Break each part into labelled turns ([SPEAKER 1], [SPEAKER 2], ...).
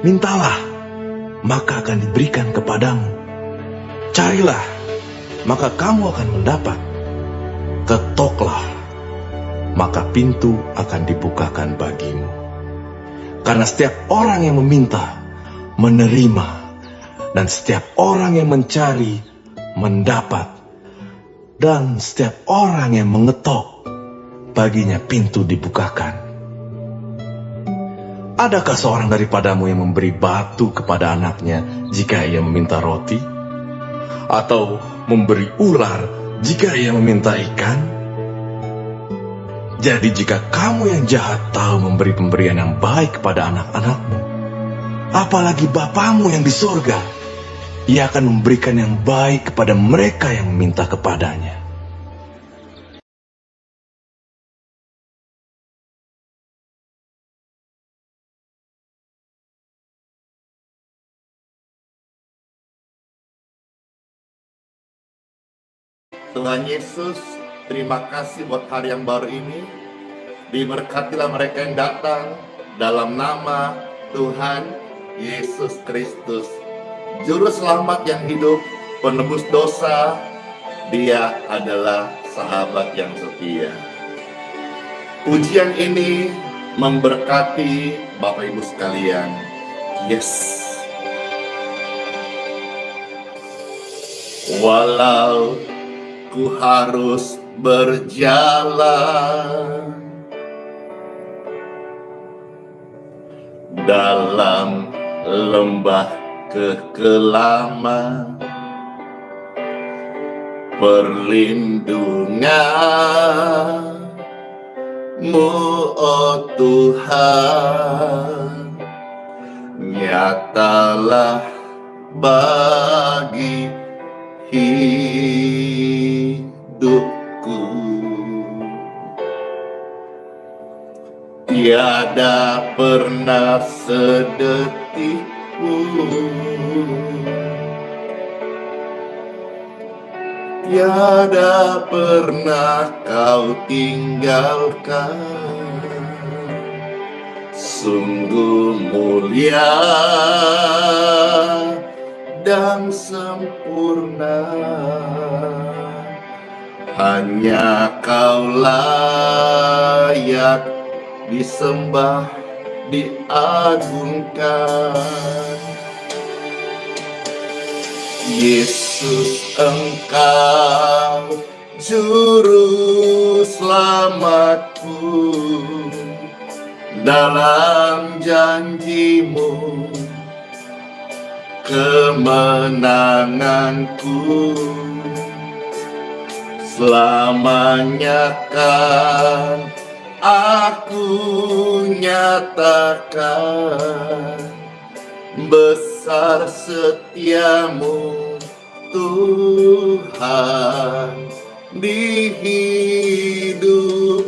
[SPEAKER 1] Mintalah, maka akan diberikan kepadamu. Carilah, maka kamu akan mendapat. Ketoklah, maka pintu akan dibukakan bagimu. Karena setiap orang yang meminta, menerima, dan setiap orang yang mencari, mendapat. Dan setiap orang yang mengetok, baginya pintu dibukakan. Adakah seorang daripadamu yang memberi batu kepada anaknya jika ia meminta roti? Atau memberi ular jika ia meminta ikan? Jadi jika kamu yang jahat tahu memberi pemberian yang baik kepada anak-anakmu, apalagi Bapamu yang di sorga, Ia akan memberikan yang baik kepada mereka yang meminta kepadanya.
[SPEAKER 2] Tuhan Yesus, terima kasih buat hari yang baru ini. Diberkatilah mereka yang datang dalam nama Tuhan Yesus Kristus, Juru Selamat yang hidup, penebus dosa. Dia adalah sahabat yang setia. Pujian ini memberkati Bapak Ibu sekalian. Yes. Walau ku harus berjalan dalam lembah kekelaman, perlindungan-Mu, oh Tuhan, nyatalah bagi hidupku. Tiada pernah sedetik pun, tiada pernah Kau tinggalkan. Sungguh mulia dan sempurna, hanya Kau layak disembah, diagungkan. Yesus, Engkau Juru Selamatku, dalam janji-Mu kemenanganku. Selamanya kan aku nyatakan besar setia-Mu Tuhan di hidupku.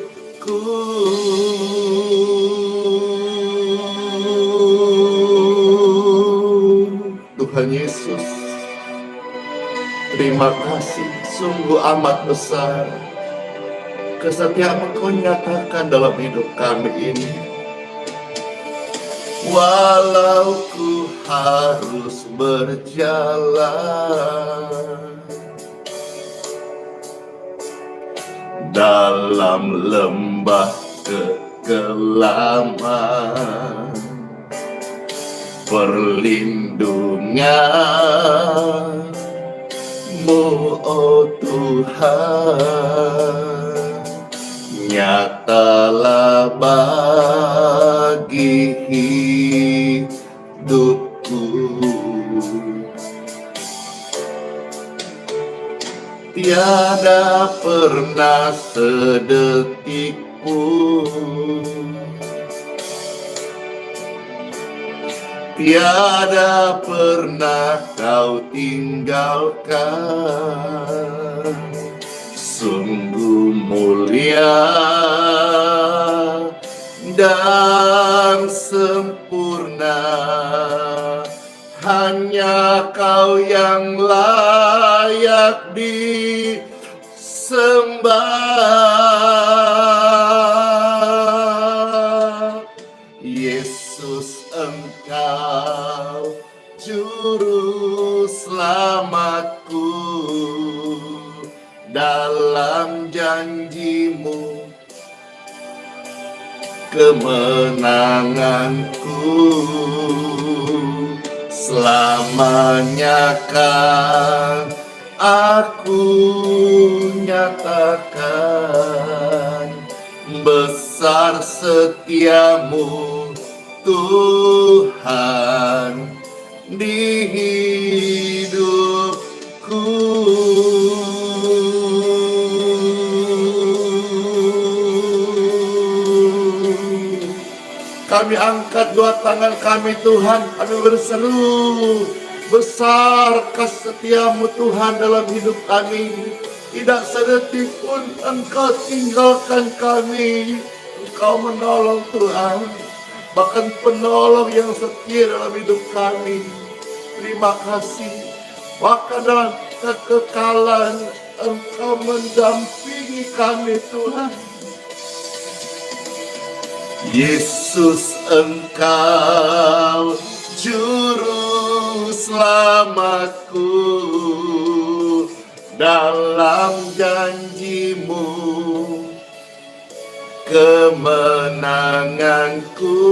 [SPEAKER 2] Tuhan Yesus, terima kasih, sungguh amat besar kesetiaan Engkau nyatakan dalam hidup kami ini. Walau ku harus berjalan dalam lembah kekelaman, perlindungan-Mu, oh Tuhan, nyatalah bagi hidupku. Tiada pernah sedetik pun, tiada pernah Kau tinggalkan. Sungguh mulia dan sempurna, hanya Kau yang layak disembah. Yesus, Engkau Juru selamatku, dalam janjimu kemenanganku, selamanya kan aku nyatakan besar setiamu Tuhan di hidupku. Kami angkat dua tangan kami Tuhan, kami berseru, besarkah setiamu Tuhan dalam hidup kami. Tidak sedetik pun Engkau tinggalkan kami. Engkau menolong Tuhan, bahkan penolong yang setia dalam hidup kami. Terima kasih, bahkan dalam kekekalan Engkau mendampingi kami Tuhan. Yesus, Engkau juru selamatku, dalam janjimu kemenanganku,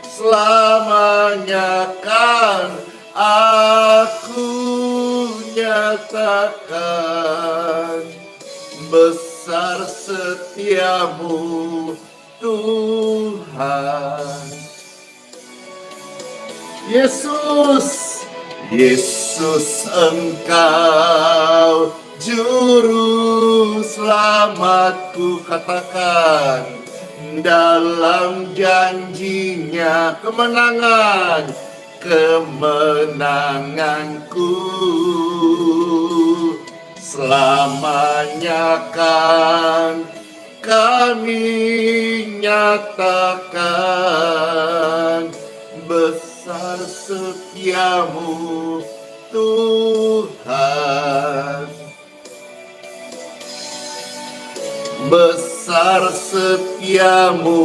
[SPEAKER 2] selamanya kan aku nyatakan besar setiamu Tuhan. Yesus, Yesus, Engkau juru selamatku, katakan, dalam janjinya kemenangan, kemenanganku, selamanya kan kami nyatakan besar setiamu Tuhan. Besar setiamu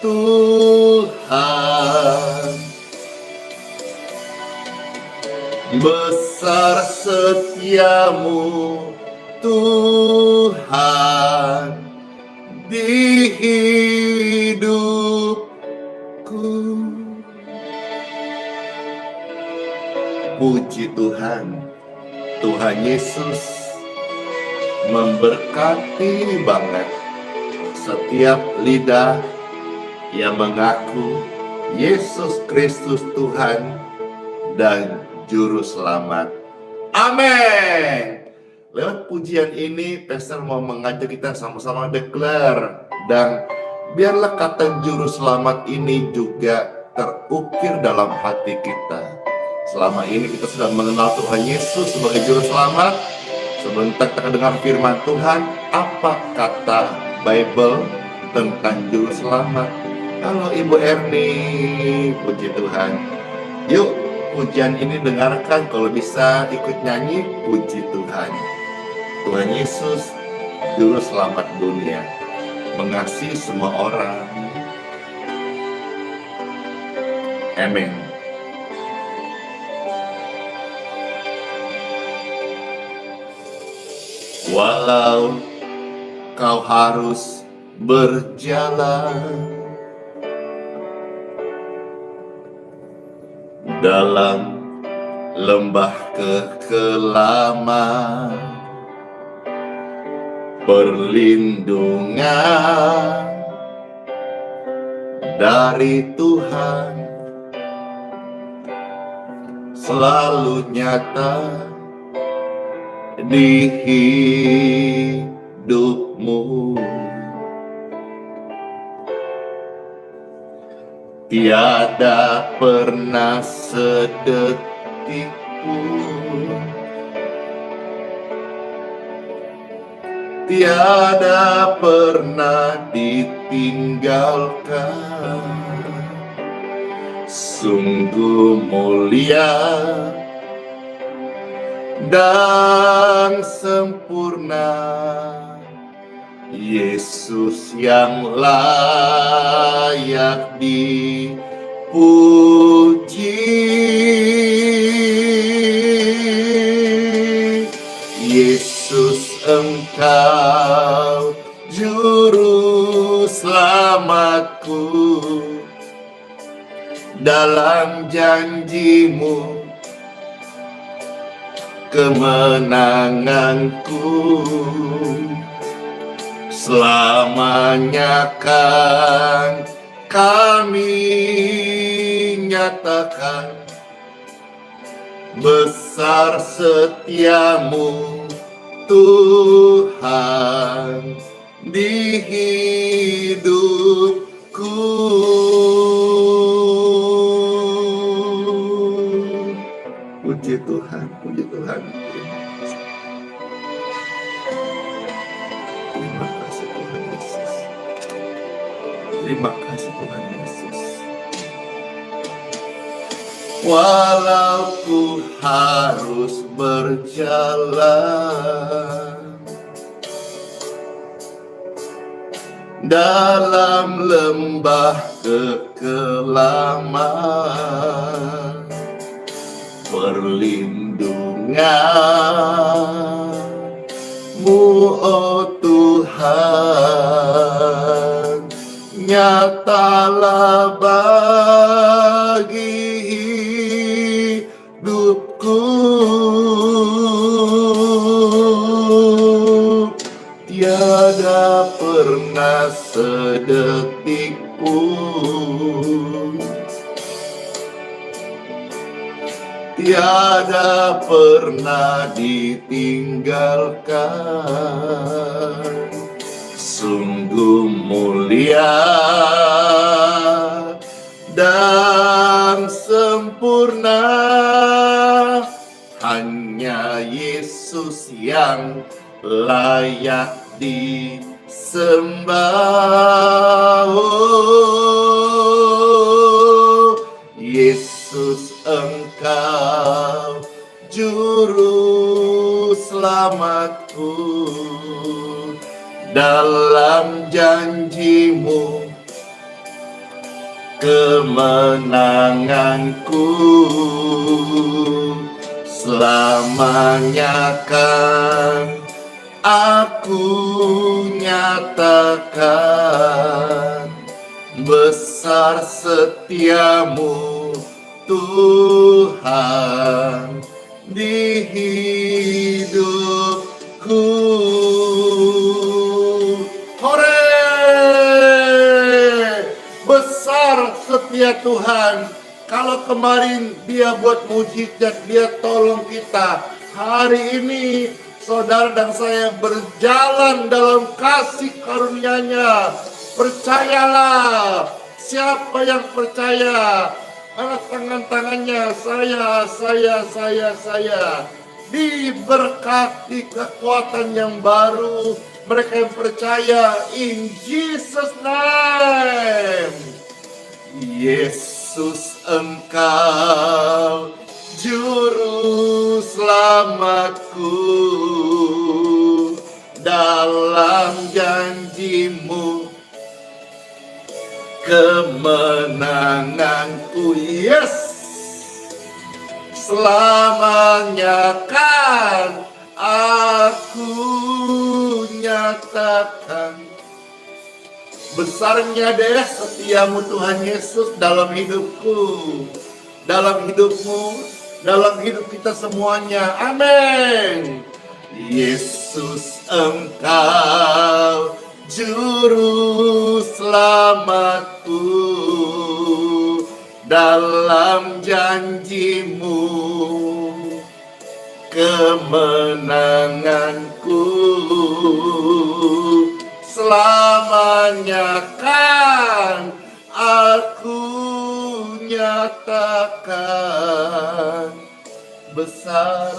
[SPEAKER 2] Tuhan. Besar setiamu Tuhan di hidupku. Puji Tuhan, Tuhan Yesus memberkati banget setiap lidah yang mengaku Yesus Kristus Tuhan dan Juru Selamat. Amin. Lewat pujian ini, Pastor mau mengajak kita sama-sama declare, dan biarlah kata Juru Selamat ini juga terukir dalam hati kita. Selama ini kita sudah mengenal Tuhan Yesus sebagai Juru Selamat. Sebentar kita dengar firman Tuhan, apa kata Bible tentang Juru Selamat. Halo Ibu Erni, puji Tuhan. Yuk, pujian ini dengarkan, kalau bisa ikut nyanyi, puji Tuhan. Tuhan Yesus, Juru Selamat dunia, mengasihi semua orang. Amin. Walau kau harus berjalan dalam lembah kekelaman, perlindungan dari Tuhan selalu nyata di hidupmu. Tiada pernah sedetik pun, tiada pernah ditinggalkan. Sungguh mulia dan sempurna Yesus yang layak dipuji. Yesus, Engkau juru selamatku. Dalam janjimu kemenanganku, selamanya kan kami nyatakan besar setiamu Tuhan di hidupku. Puji Tuhan, puji Tuhan. Terima kasih Tuhan Yesus. Terima kasih Tuhan Yesus. Walau ku harus berjalan dalam lembah kekelaman, perlindungan-Mu, oh Tuhan, nyatalah bagi hidupku. Tiada pernah sedetik pun, tiada pernah ditinggalkan. Sungguh mulia dan sempurna, hanya Yesus yang layak disembah. Oh, Yesus, Engkau juru selamatku. Dalam janjimu kemenanganku, selamanya kan aku nyatakan besar setiamu Tuhan di hidupku. Hore! Besar setia Tuhan. Kalau kemarin Dia buat mujizat, Dia tolong kita. Hari ini saudara dan saya berjalan dalam kasih karunia-Nya. Percayalah, siapa yang percaya, angkat tangan-tangannya, saya diberkati kekuatan yang baru. Mereka yang percaya, in Jesus name. Yesus, Engkau juru selamatku. Dalam janjimu kemenanganku, yes, selamanya kan aku nyatakan besarnya deh setiamu Tuhan Yesus dalam hidupku, dalam hidupmu, dalam hidup kita semuanya. Amin. Yesus, Engkau juru selamatku. Dalam janjimu kemenanganku, selamanya kan aku nyatakan besar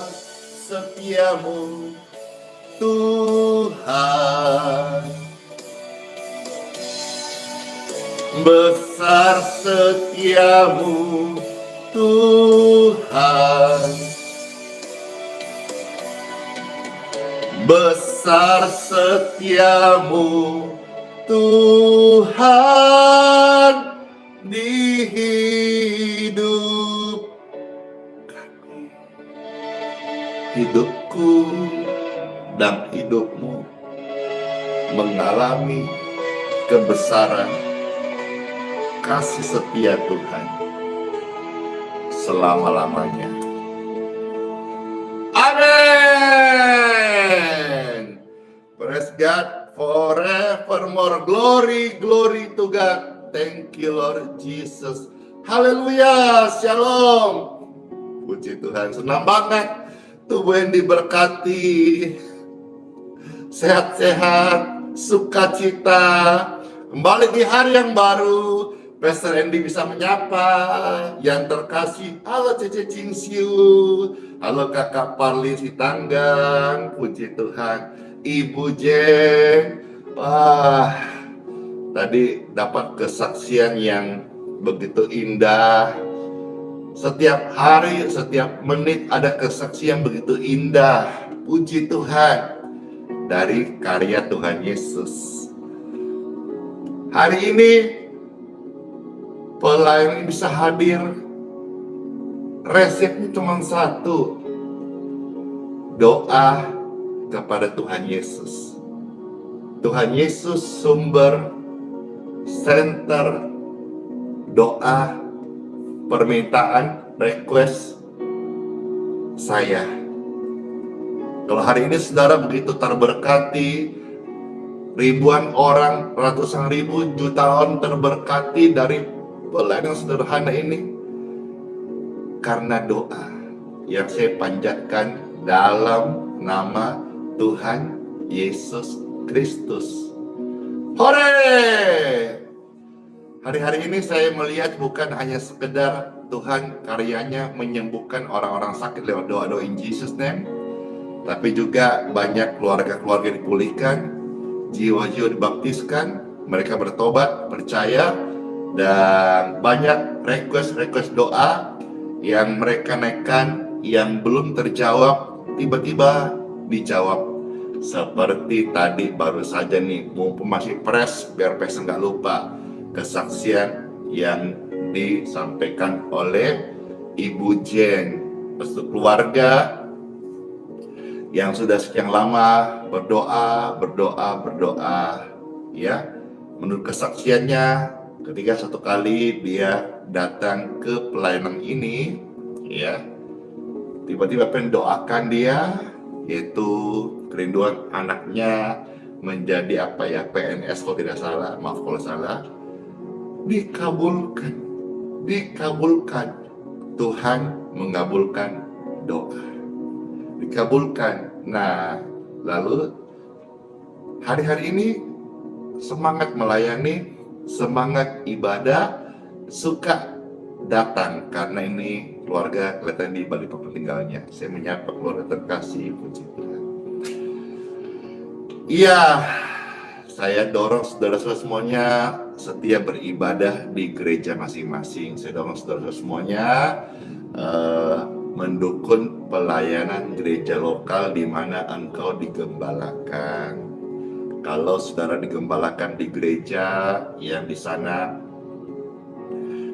[SPEAKER 2] setiamu Tuhan. Besar setiamu Tuhan. Besar setiamu Tuhan di hidup hidupku dan hidupmu mengalami kebesaran kasih setia Tuhan selama-lamanya. Amin. Praise God forevermore. Glory, glory to God. Thank you Lord Jesus. Haleluya. Shalom. Puji Tuhan. Senang banget tubuh yang diberkati. Sehat-sehat, sukacita. Kembali di hari yang baru, Pastor Andy bisa menyapa yang terkasih. Halo Cece Cingsiu, halo Kakak Parli Sitanggang, puji Tuhan. Ibu Jen, wah, tadi dapat kesaksian yang begitu indah. Setiap hari, setiap menit ada kesaksian begitu indah. Puji Tuhan dari karya Tuhan Yesus. Hari ini pelayan bisa hadir. Resepnya cuma satu. Doa kepada Tuhan Yesus. Tuhan Yesus sumber, center, doa, permintaan, request saya. Kalau hari ini saudara begitu terberkati, ribuan orang, ratusan ribu, jutaan terberkati dari pelayanan sederhana ini, karena doa yang saya panjatkan dalam nama Tuhan Yesus Kristus. Hore! Hari-hari ini saya melihat bukan hanya sekedar Tuhan karyanya menyembuhkan orang-orang sakit lewat doa-doa in Jesus name, tapi juga banyak keluarga-keluarga dipulihkan, jiwa-jiwa dibaptiskan, mereka bertobat, percaya, dan banyak request doa yang mereka naikkan yang belum terjawab, tiba-tiba dijawab. Seperti tadi baru saja nih, mumpung masih fresh, biar pastor nggak lupa, kesaksian yang disampaikan oleh Ibu Jen, restu keluarga yang sudah sekian lama berdoa, ya. Menurut kesaksiannya, ketika satu kali dia datang ke pelayanan ini, ya, tiba-tiba pendoakan dia, yaitu kerinduan anaknya menjadi PNS kalau tidak salah, maaf kalau salah, dikabulkan. Tuhan mengabulkan doa. Dikabulkan. Nah, lalu hari-hari ini semangat melayani, semangat ibadah, suka datang karena ini keluarga kelihatan di balik papan tinggalnya. Saya menyapa keluarga terkasih, puji Tuhan. Iya, saya dorong saudara-saudara semuanya setia beribadah di gereja masing-masing. Saya dorong saudara-saudara semuanya mendukung pelayanan gereja lokal di mana engkau digembalakan. Kalau saudara digembalakan di gereja yang di sana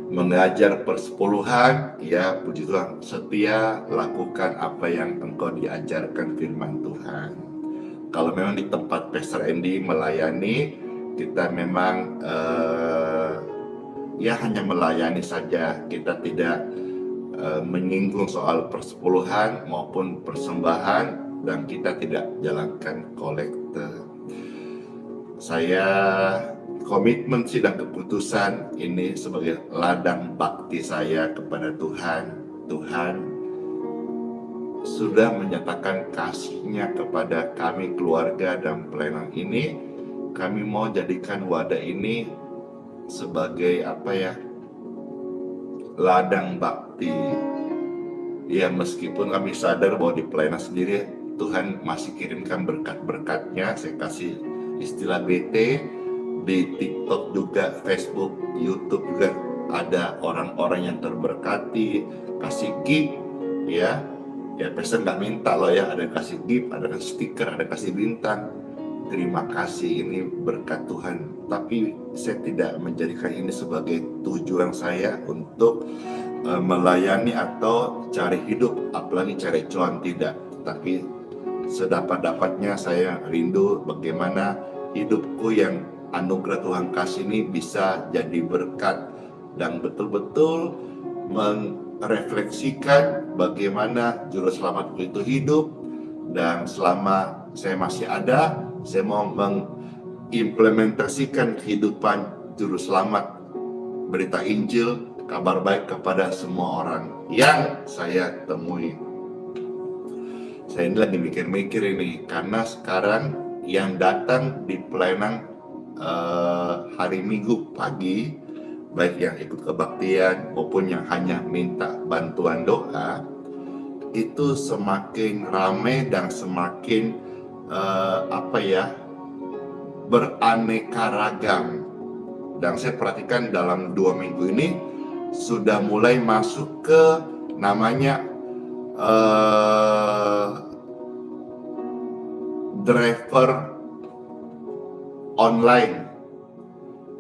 [SPEAKER 2] mengajar persepuluhan, ya puji Tuhan, setia lakukan apa yang engkau diajarkan firman Tuhan. Kalau memang di tempat Pastor Andy melayani, kita memang ya hanya melayani saja, kita tidak menyinggung soal persepuluhan maupun persembahan, dan kita tidak jalankan kolekte. Saya komitmen dan keputusan ini sebagai ladang bakti saya kepada Tuhan. Tuhan sudah menyatakan kasih-Nya kepada kami keluarga dan pelayanan ini. Kami mau jadikan wadah ini sebagai ladang bakti. Ya, meskipun kami sadar bahwa di pelayanan sendiri Tuhan masih kirimkan berkat-berkat-Nya. Saya kasih istilah BT, di TikTok juga, Facebook, YouTube juga ada orang-orang yang terberkati, kasih gift, ya pastor nggak minta loh ya, ada kasih gift, ada kasih stiker, ada kasih bintang. Terima kasih, ini berkat Tuhan. Tapi saya tidak menjadikan ini sebagai tujuan saya untuk melayani atau cari hidup, apalagi cari cuan, tidak. tapi sedapat-dapatnya saya rindu bagaimana hidupku yang anugerah Tuhan kasih ini bisa jadi berkat dan betul-betul merefleksikan bagaimana juru selamatku itu hidup. Dan selama saya masih ada, saya mau mengimplementasikan kehidupan juru selamat, berita Injil, kabar baik kepada semua orang yang saya temui. Saya ini lagi mikir-mikir ini, karena sekarang yang datang di pelayanan hari Minggu pagi, baik yang ikut kebaktian maupun yang hanya minta bantuan doa, itu semakin ramai dan semakin beraneka ragam. Dan saya perhatikan dalam 2 minggu ini sudah mulai masuk ke namanya driver online.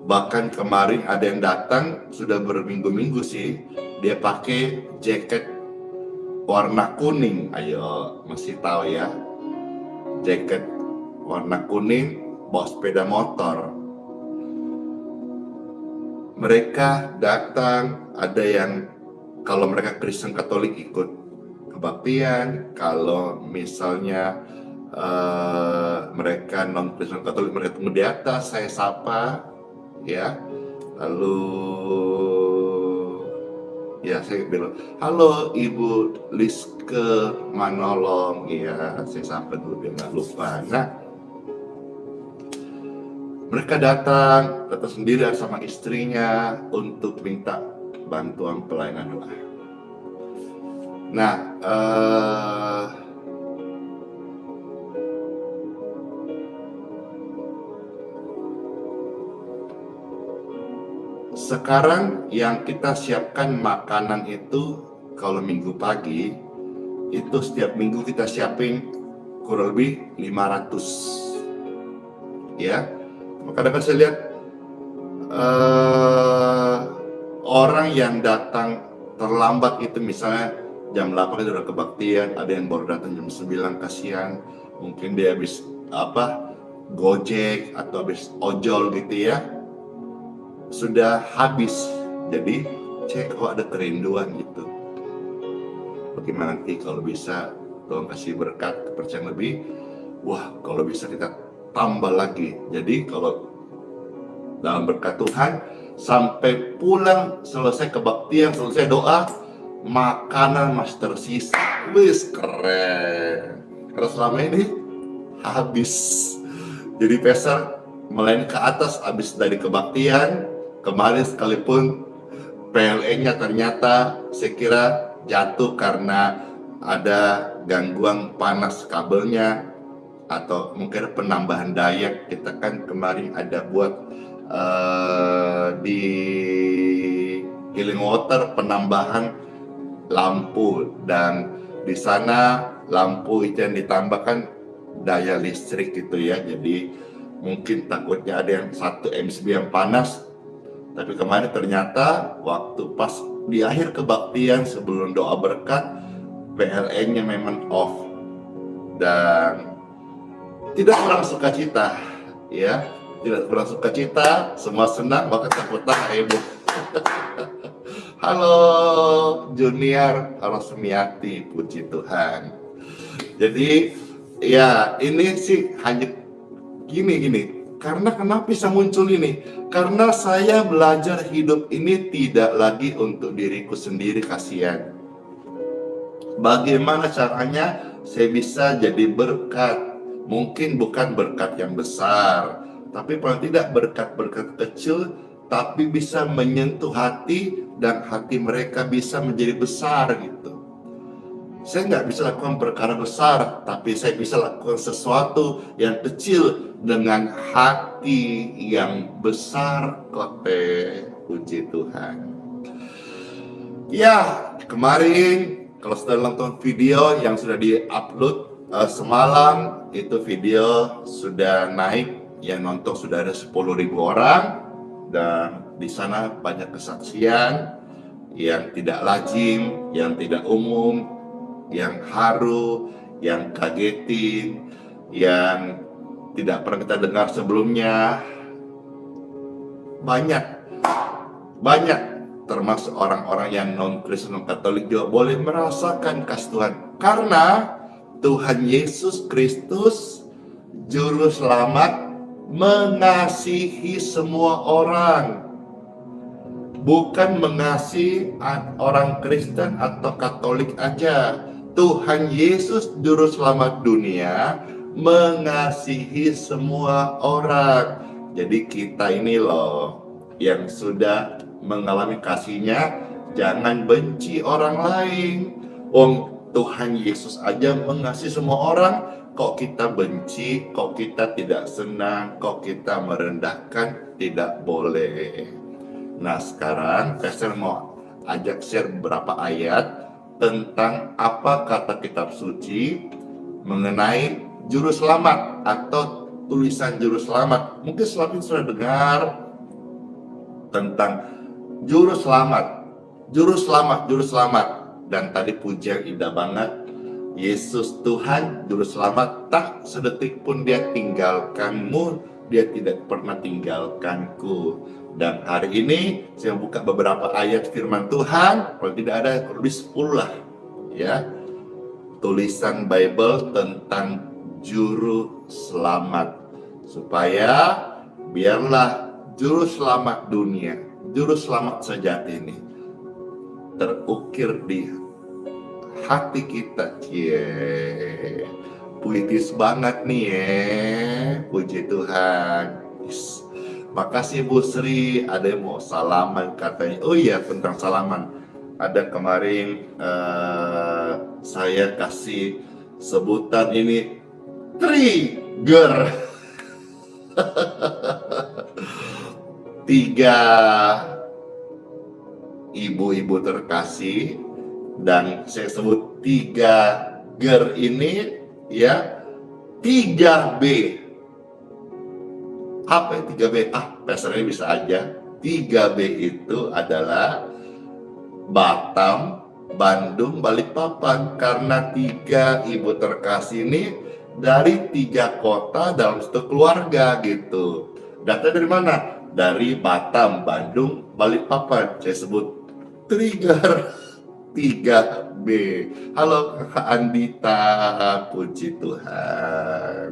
[SPEAKER 2] Bahkan kemarin ada yang datang sudah berminggu-minggu sih, dia pakai jaket warna kuning. Ayo, masih tahu ya, jaket warna kuning, bawa sepeda motor. Mereka datang, ada yang kalau mereka Kristen Katolik ikut kebaktian, kalau misalnya mereka non Kristen Katolik, mereka tunggu di atas, saya sapa, ya. Lalu ya saya bilang, halo Ibu Liske Manolong, ya saya sapa dulu biar nggak lupa. Nah, mereka datang sendiri sama istrinya untuk minta bantuan pelayanan doa. Nah, sekarang yang kita siapkan makanan itu, kalau minggu pagi itu setiap minggu kita siapin kurang lebih 500, ya. Kadang-kadang saya lihat orang yang datang terlambat itu, misalnya jam 8 itu udah kebaktian, ada yang baru datang jam 9, kasihan, mungkin dia habis gojek atau habis ojol gitu ya, sudah habis. Jadi cek kok ada kerinduan gitu. Bagaimana nanti kalau bisa Tuhan kasih berkat, kepercayaan lebih, wah kalau bisa kita tambah lagi. Jadi kalau dalam berkat Tuhan, sampai pulang, selesai kebaktian, selesai doa, makanan masih tersisa. Wis, keren. Karena selama ini habis. Jadi peser melayani ke atas habis dari kebaktian. Kemarin sekalipun PLN-nya ternyata saya kira jatuh karena ada gangguan panas kabelnya, atau mungkin penambahan daya. Kita kan kemarin ada buat di Healing Water penambahan lampu, dan di sana lampu itu yang ditambahkan daya listrik gitu ya. Jadi mungkin takutnya ada yang 1 MCB yang panas, tapi kemarin ternyata waktu pas di akhir kebaktian sebelum doa berkat, PLN-nya memang off, dan tidak kurang sukacita, ya, tidak kurang sukacita, semua senang, bahkan tepuk tangan heboh. Halo Junior, halo Semiati, puji Tuhan. Jadi ya ini sih hanya gini. Karena kenapa bisa muncul ini? Karena saya belajar hidup ini tidak lagi untuk diriku sendiri, kasihan. Bagaimana caranya saya bisa jadi berkat? Mungkin bukan berkat yang besar, tapi paling tidak berkat-berkat kecil, tapi bisa menyentuh hati dan hati mereka bisa menjadi besar gitu. Saya nggak bisa lakukan perkara besar, tapi saya bisa lakukan sesuatu yang kecil dengan hati yang besar. Kote, puji Tuhan. Ya, kemarin kalau sudah nonton video yang sudah di-upload semalam, itu video sudah naik, yang nonton sudah ada 10.000 orang, dan di sana banyak kesaksian yang tidak lazim, yang tidak umum, yang haru, yang kagetin, yang tidak pernah kita dengar sebelumnya. Banyak termasuk orang-orang yang non-Kristen, non-Katolik juga boleh merasakan kasih Tuhan. Karena Tuhan Yesus Kristus, Juru Selamat, mengasihi semua orang. Bukan mengasihi orang Kristen atau Katolik aja. Tuhan Yesus, Juru Selamat dunia, mengasihi semua orang. Jadi kita ini loh, yang sudah mengalami kasihnya, jangan benci orang lain. Tuhan Yesus aja mengasihi semua orang, kok kita benci, kok kita tidak senang, kok kita merendahkan, tidak boleh. Nah sekarang Pastor mau ajak share beberapa ayat tentang apa kata kitab suci mengenai Juru Selamat atau tulisan Juru Selamat. Mungkin selama ini sudah dengar tentang Juru Selamat, Juru Selamat, Juru Selamat. Dan tadi pujian indah banget, Yesus Tuhan, Juru Selamat, tak sedetik pun Dia tinggalkanmu, Dia tidak pernah tinggalkanku. Dan hari ini saya buka beberapa ayat firman Tuhan, kalau tidak ada lebih 10 lah ya, tulisan Bible tentang Juru Selamat, supaya biarlah Juru Selamat dunia, Juru Selamat sejati ini terukir di hati kita. Puitis banget nih puji Tuhan. Makasih Bu Sri, ada yang mau salaman katanya. Oh iya, tentang salaman, ada kemarin saya kasih sebutan ini trigger. 3 ibu-ibu terkasih, dan saya sebut 3 ger ini ya, 3B. Apa yang 3B? Pasarnya bisa aja. 3B itu adalah Batam, Bandung, Balikpapan. Karena 3 ibu terkasih ini dari 3 kota dalam satu keluarga gitu. Data dari mana? Dari Batam, Bandung, Balikpapan. Saya sebut trigger 3B. Halo Kakak Andita, puji Tuhan.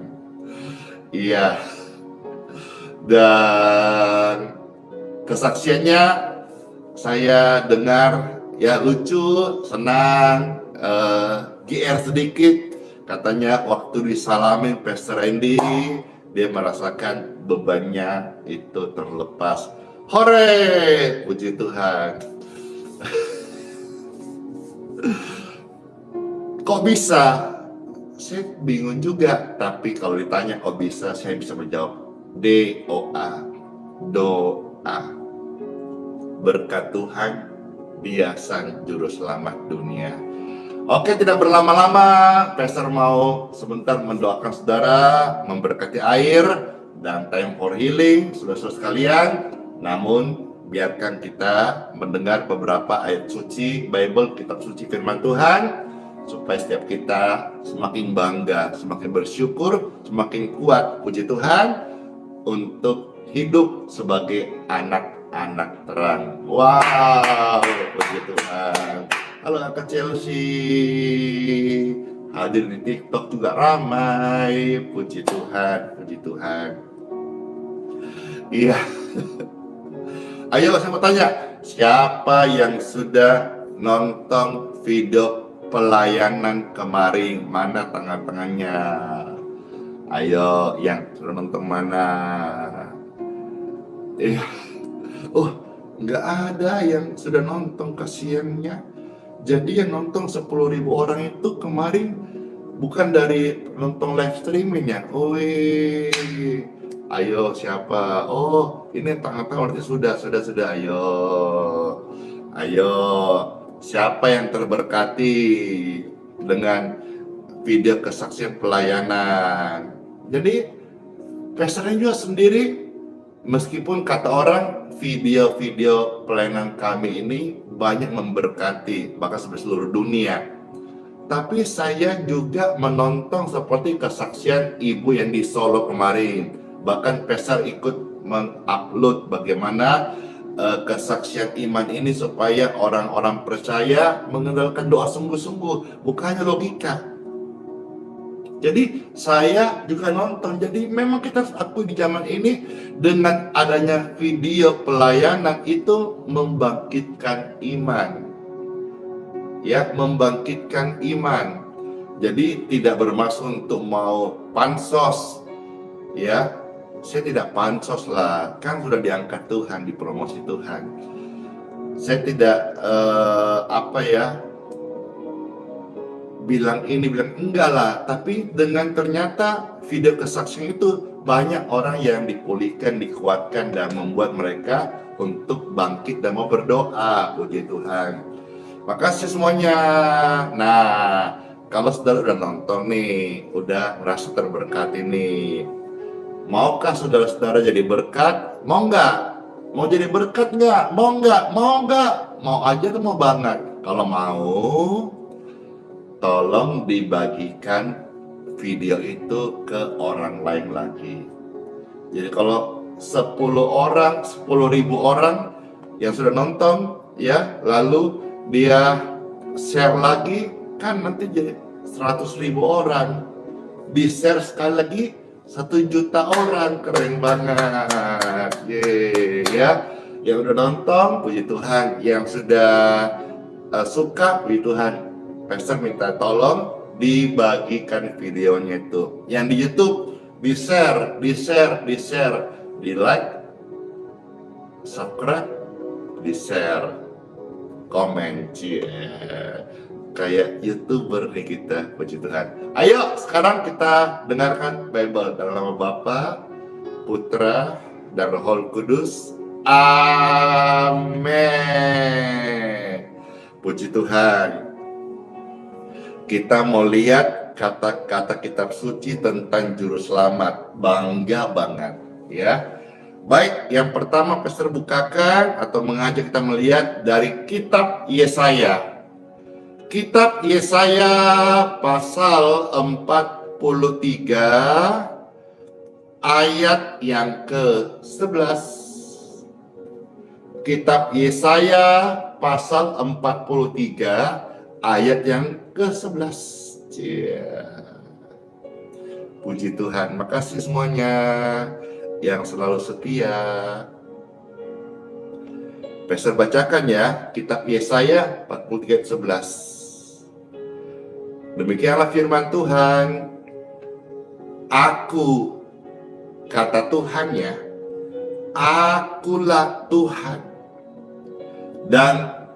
[SPEAKER 2] Iya. Dan kesaksiannya saya dengar ya lucu, senang, GR sedikit. Katanya waktu disalamin Pastor Randy, dia merasakan bebannya itu terlepas. Hore, puji Tuhan. Kok bisa? Saya bingung juga. Tapi kalau ditanya kok bisa, saya bisa menjawab doa. Berkat Tuhan, Dia Sang Juru Selamat dunia. Oke, tidak berlama-lama, Pastor mau sebentar mendoakan saudara, memberkati air dan time for healing, saudara-saudara sekalian. Namun biarkan kita mendengar beberapa ayat suci Bible, kitab suci firman Tuhan, supaya setiap kita semakin bangga, semakin bersyukur, semakin kuat, puji Tuhan, untuk hidup sebagai anak-anak terang. Wow, puji Tuhan. Halo Kakak Chelsea, hadir di TikTok juga ramai, puji Tuhan, puji Tuhan. Iya. Ayo saya mau tanya, siapa yang sudah nonton video pelayanan kemarin? Mana tangan-tangannya? Ayo, yang sudah nonton mana? Nggak ada yang sudah nonton, kasihannya. Jadi yang nonton 10.000 orang itu kemarin bukan dari nonton live streaming ya. Ayo siapa? Oh, ini tangan-tangan berarti sudah. Ayo. Siapa yang terberkati dengan video kesaksian pelayanan? Jadi pastornya juga sendiri, meskipun kata orang video-video pelayanan kami ini banyak memberkati, bahkan sampai seluruh dunia. Tapi saya juga menonton seperti kesaksian ibu yang di Solo kemarin. Bahkan Pastor ikut mengupload bagaimana kesaksian iman ini supaya orang-orang percaya mengendalikan doa sungguh-sungguh, bukannya logika. Jadi saya juga nonton. Jadi memang kita harus akui di zaman ini dengan adanya video pelayanan itu membangkitkan iman. Ya, membangkitkan iman. Jadi tidak bermaksud untuk mau pansos. Ya, saya tidak pansos lah. Kan sudah diangkat Tuhan, dipromosi Tuhan. Saya tidak bilang ini, bilang enggak lah. Tapi dengan ternyata video kesaksian itu banyak orang yang dipulihkan, dikuatkan, dan membuat mereka untuk bangkit dan mau berdoa. Puji Tuhan. Makasih semuanya. Nah, kalau saudara udah nonton nih, udah merasa terberkati nih, maukah saudara-saudara jadi berkat? Mau nggak? Mau jadi berkat nggak? Mau nggak? Mau nggak? Mau aja tuh, mau banget. Kalau mau, tolong dibagikan video itu ke orang lain lagi. Jadi kalau 10 orang, 10.000 orang yang sudah nonton, ya, lalu dia share lagi, kan nanti jadi 100.000 orang. Di share sekali lagi 1 juta orang. Keren banget. Yeay, ya. Yang udah nonton, puji Tuhan. Yang sudah suka, puji Tuhan. Pastor minta tolong dibagikan videonya itu. Yang di YouTube di share, di like, subscribe, di share, komen, kayak YouTuber nih kita, puji Tuhan. Ayo sekarang kita dengarkan Bible dalam nama Bapa, Putra, dan Roh Kudus. Amin. Puji Tuhan. Kita mau lihat kata-kata kitab suci tentang juru selamat. Bangga banget, ya. Baik, yang pertama Pastor bukakan atau mengajak kita melihat dari kitab Yesaya. Kitab Yesaya pasal 43 ayat yang ke-11. Kitab Yesaya pasal 43 ayat yang ke-11. Puji Tuhan, makasih semuanya yang selalu setia. Pastor bacakan ya, kitab Yesaya 43:11. Demikianlah firman Tuhan. Aku, kata Tuhan ya, akulah Tuhan, dan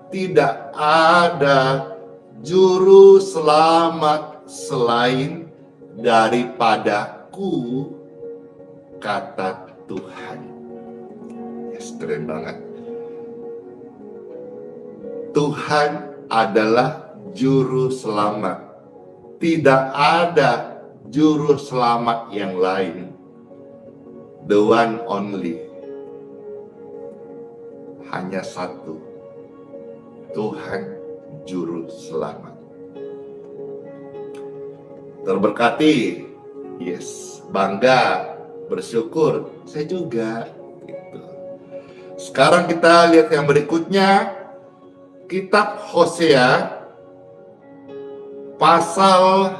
[SPEAKER 2] tidak ada juru selamat selain daripadaku, kata Tuhan. Yes, keren banget. Tuhan adalah juru selamat. Tidak ada juru selamat yang lain. The one only. Hanya satu. Tuhan juru selamat. Terberkati. Yes, bangga, bersyukur. Saya juga gitu. Sekarang kita lihat yang berikutnya. Kitab Hosea pasal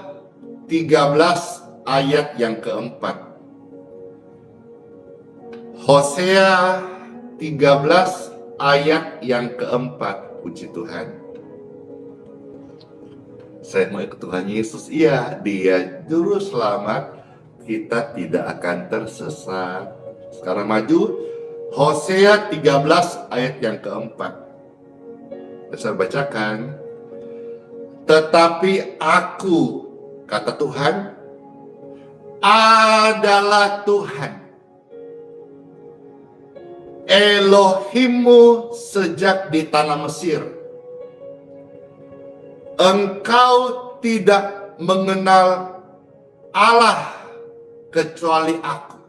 [SPEAKER 2] 13 ayat yang keempat. Hosea 13 ayat yang keempat. Puji Tuhan. Saya mau ikut Tuhan Yesus. Iya, Dia juru selamat. Kita tidak akan tersesat. Sekarang maju. Hosea 13 ayat yang keempat. Saya bacakan. Tetapi aku, kata Tuhan, adalah Tuhan, Elohimmu sejak di tanah Mesir. Engkau tidak mengenal Allah kecuali aku,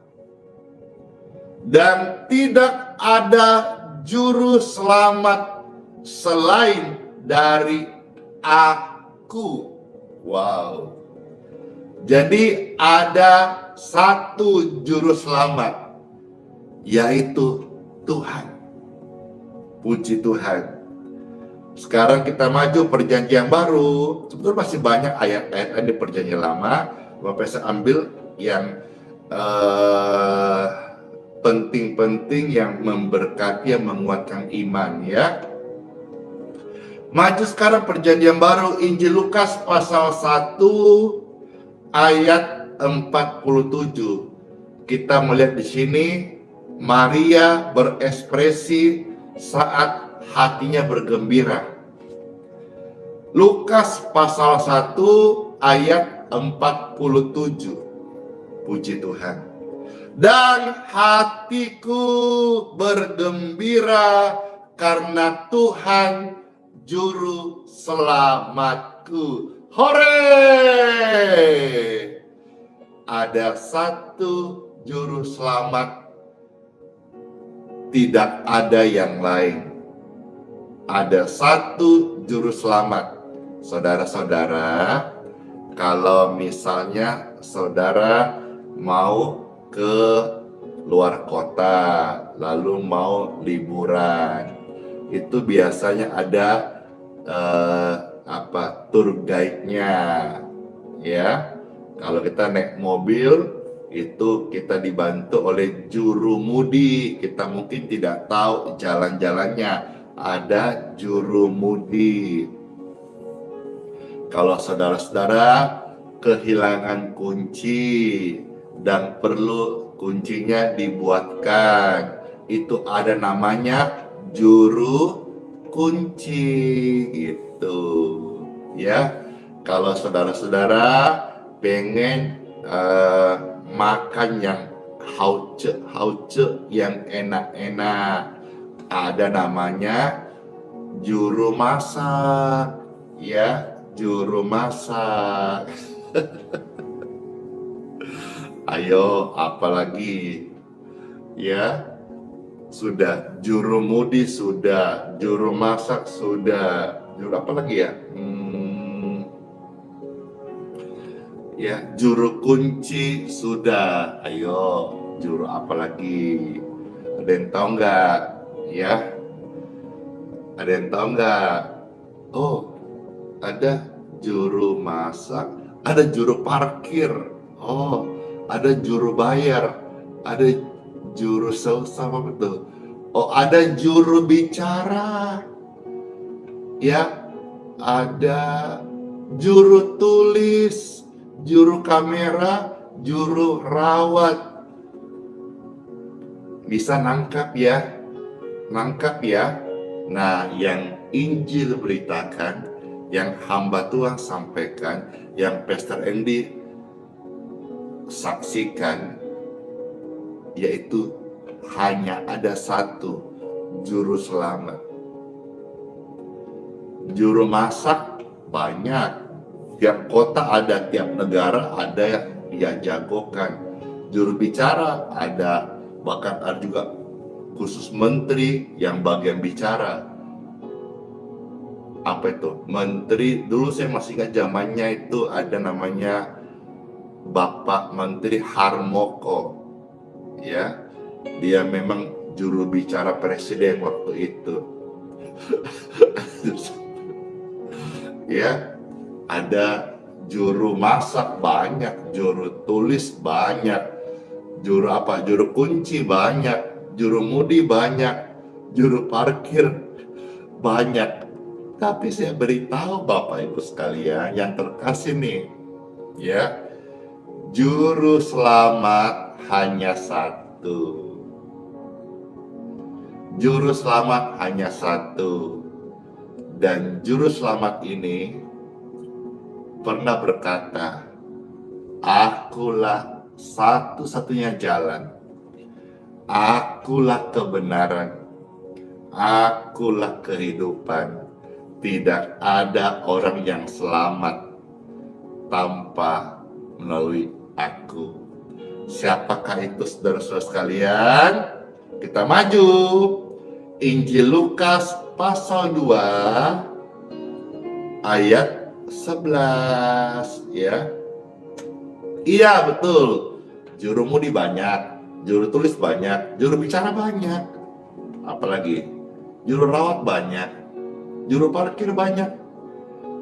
[SPEAKER 2] dan tidak ada juru selamat selain dari aku, Wow. Jadi ada satu juru selamat, yaitu Tuhan. Puji Tuhan. Sekarang kita maju perjanjian baru. Sebetulnya masih banyak ayat-ayat di perjanjian lama. Bapak saya ambil yang penting-penting yang memberkati, yang menguatkan iman ya. Maju sekarang perjanjian baru, Injil Lukas pasal 1 ayat 47. Kita melihat di sini Maria berekspresi saat hatinya bergembira. Lukas pasal 1 ayat 47. Puji Tuhan. Dan hatiku bergembira karena Tuhan juru selamatku. Hore! Ada satu juru selamat, tidak ada yang lain. Ada satu juru selamat. Saudara-saudara, kalau misalnya saudara mau ke luar kota, lalu mau liburan, itu biasanya ada tour guide-nya, ya. Kalau kita naik mobil, itu kita dibantu oleh jurumudi. Kita mungkin tidak tahu jalan-jalannya. Ada jurumudi. Kalau saudara-saudara kehilangan kunci dan perlu kuncinya dibuatkan, itu ada namanya juru kunci gitu ya. Kalau saudara-saudara pengen makan yang hauce yang enak-enak, ada namanya juru masak ya, juru masak. Ayo, apalagi ya, sudah jurumudi, sudah juru masak, sudah juru apa lagi ya, ya juru kunci sudah. Ayo, juru apa lagi? Ada yang tahu nggak? Ya, ada yang tahu nggak? Oh, ada juru masak, ada juru parkir, oh, ada juru bayar, ada juru sama betul. Oh, ada juru bicara, ya, ada juru tulis, juru kamera, juru rawat. Bisa nangkap ya? Nangkap ya? Nah, yang Injil beritakan, yang hamba Tuhan sampaikan, yang Pastor Andy saksikan, yaitu hanya ada satu juru selamat. Juru masak banyak, tiap kota ada, tiap negara ada yang dia jagokan. Juru bicara ada, bahkan ada juga khusus menteri yang bagian bicara. Apa itu? Menteri, dulu saya masih ingat zamannya itu ada namanya Bapak Menteri Harmoko. Ya, dia memang juru bicara presiden waktu itu. Ya, ada juru masak banyak, juru tulis banyak, juru apa? Juru kunci banyak, juru mudi banyak, juru parkir banyak. Tapi saya beritahu Bapak Ibu sekalian yang terkasih nih, ya, juru selamat hanya satu. Juru selamat hanya satu. Dan juru selamat ini pernah berkata, akulah satu-satunya jalan, akulah kebenaran, akulah kehidupan. Tidak ada orang yang selamat tanpa melalui aku. Siapakah itu, saudara-saudara sekalian? Kita maju. Injil Lukas pasal 2 ayat 11 ya. Iya betul. Juru mudi banyak, juru tulis banyak, juru bicara banyak. Apalagi juru rawat banyak, juru parkir banyak.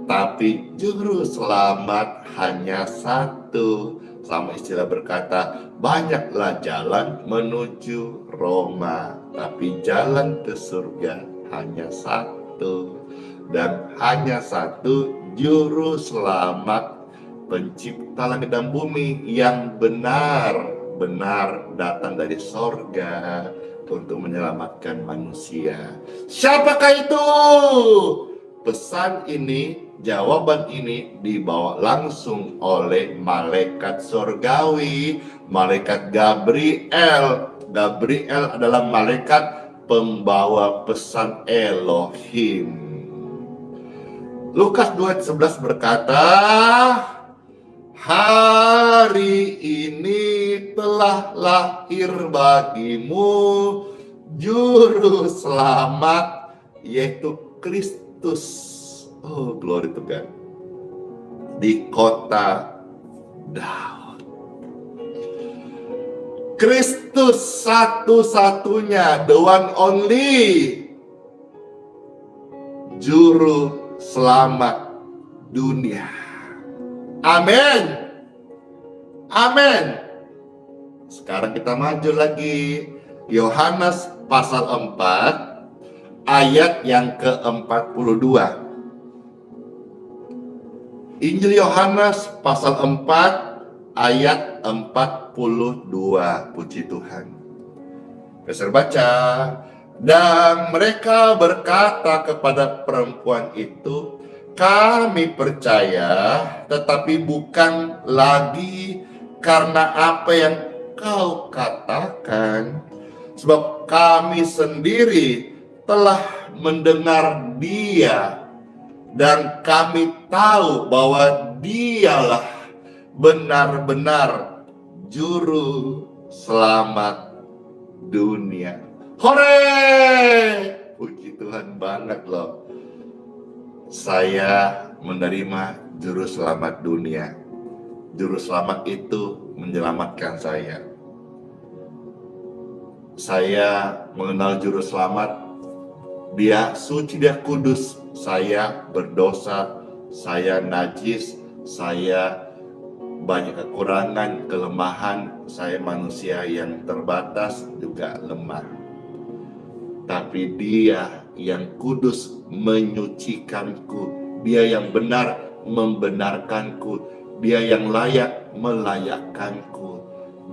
[SPEAKER 2] Tapi juru selamat hanya satu. Sama istilah berkata, banyaklah jalan menuju Roma, tapi jalan ke surga hanya satu. Dan hanya satu juru selamat, pencipta langit dan bumi yang benar-benar datang dari sorga untuk menyelamatkan manusia. Siapakah itu? Pesan ini, jawaban ini dibawa langsung oleh malaikat sorgawi, malaikat Gabriel. Gabriel adalah malaikat pembawa pesan Elohim. Lukas 2:11 berkata, hari ini telah lahir bagimu juru selamat, yaitu Kristus. Oh, glory to God. Di kota Daud. Kristus satu-satunya, the one only juru selamat dunia. Amin. Amin. Sekarang kita maju lagi. Yohanes pasal 4 ayat yang ke-42. Injil Yohanes pasal 4 ayat 42. Puji Tuhan. Saya baca. Dan mereka berkata kepada perempuan itu, kami percaya, tetapi bukan lagi karena apa yang kau katakan, sebab kami sendiri telah mendengar Dia, dan kami tahu bahwa Dialah benar-benar juru selamat dunia. Hore! Puji Tuhan banget loh. Saya menerima juru selamat dunia. Juru selamat itu menyelamatkan saya. Saya mengenal juru selamat. Dia suci, dia kudus. Saya berdosa, saya najis, saya banyak kekurangan, kelemahan. Saya manusia yang terbatas, juga lemah. Tapi Dia yang kudus menyucikanku, Dia yang benar membenarkanku, Dia yang layak melayakkanku,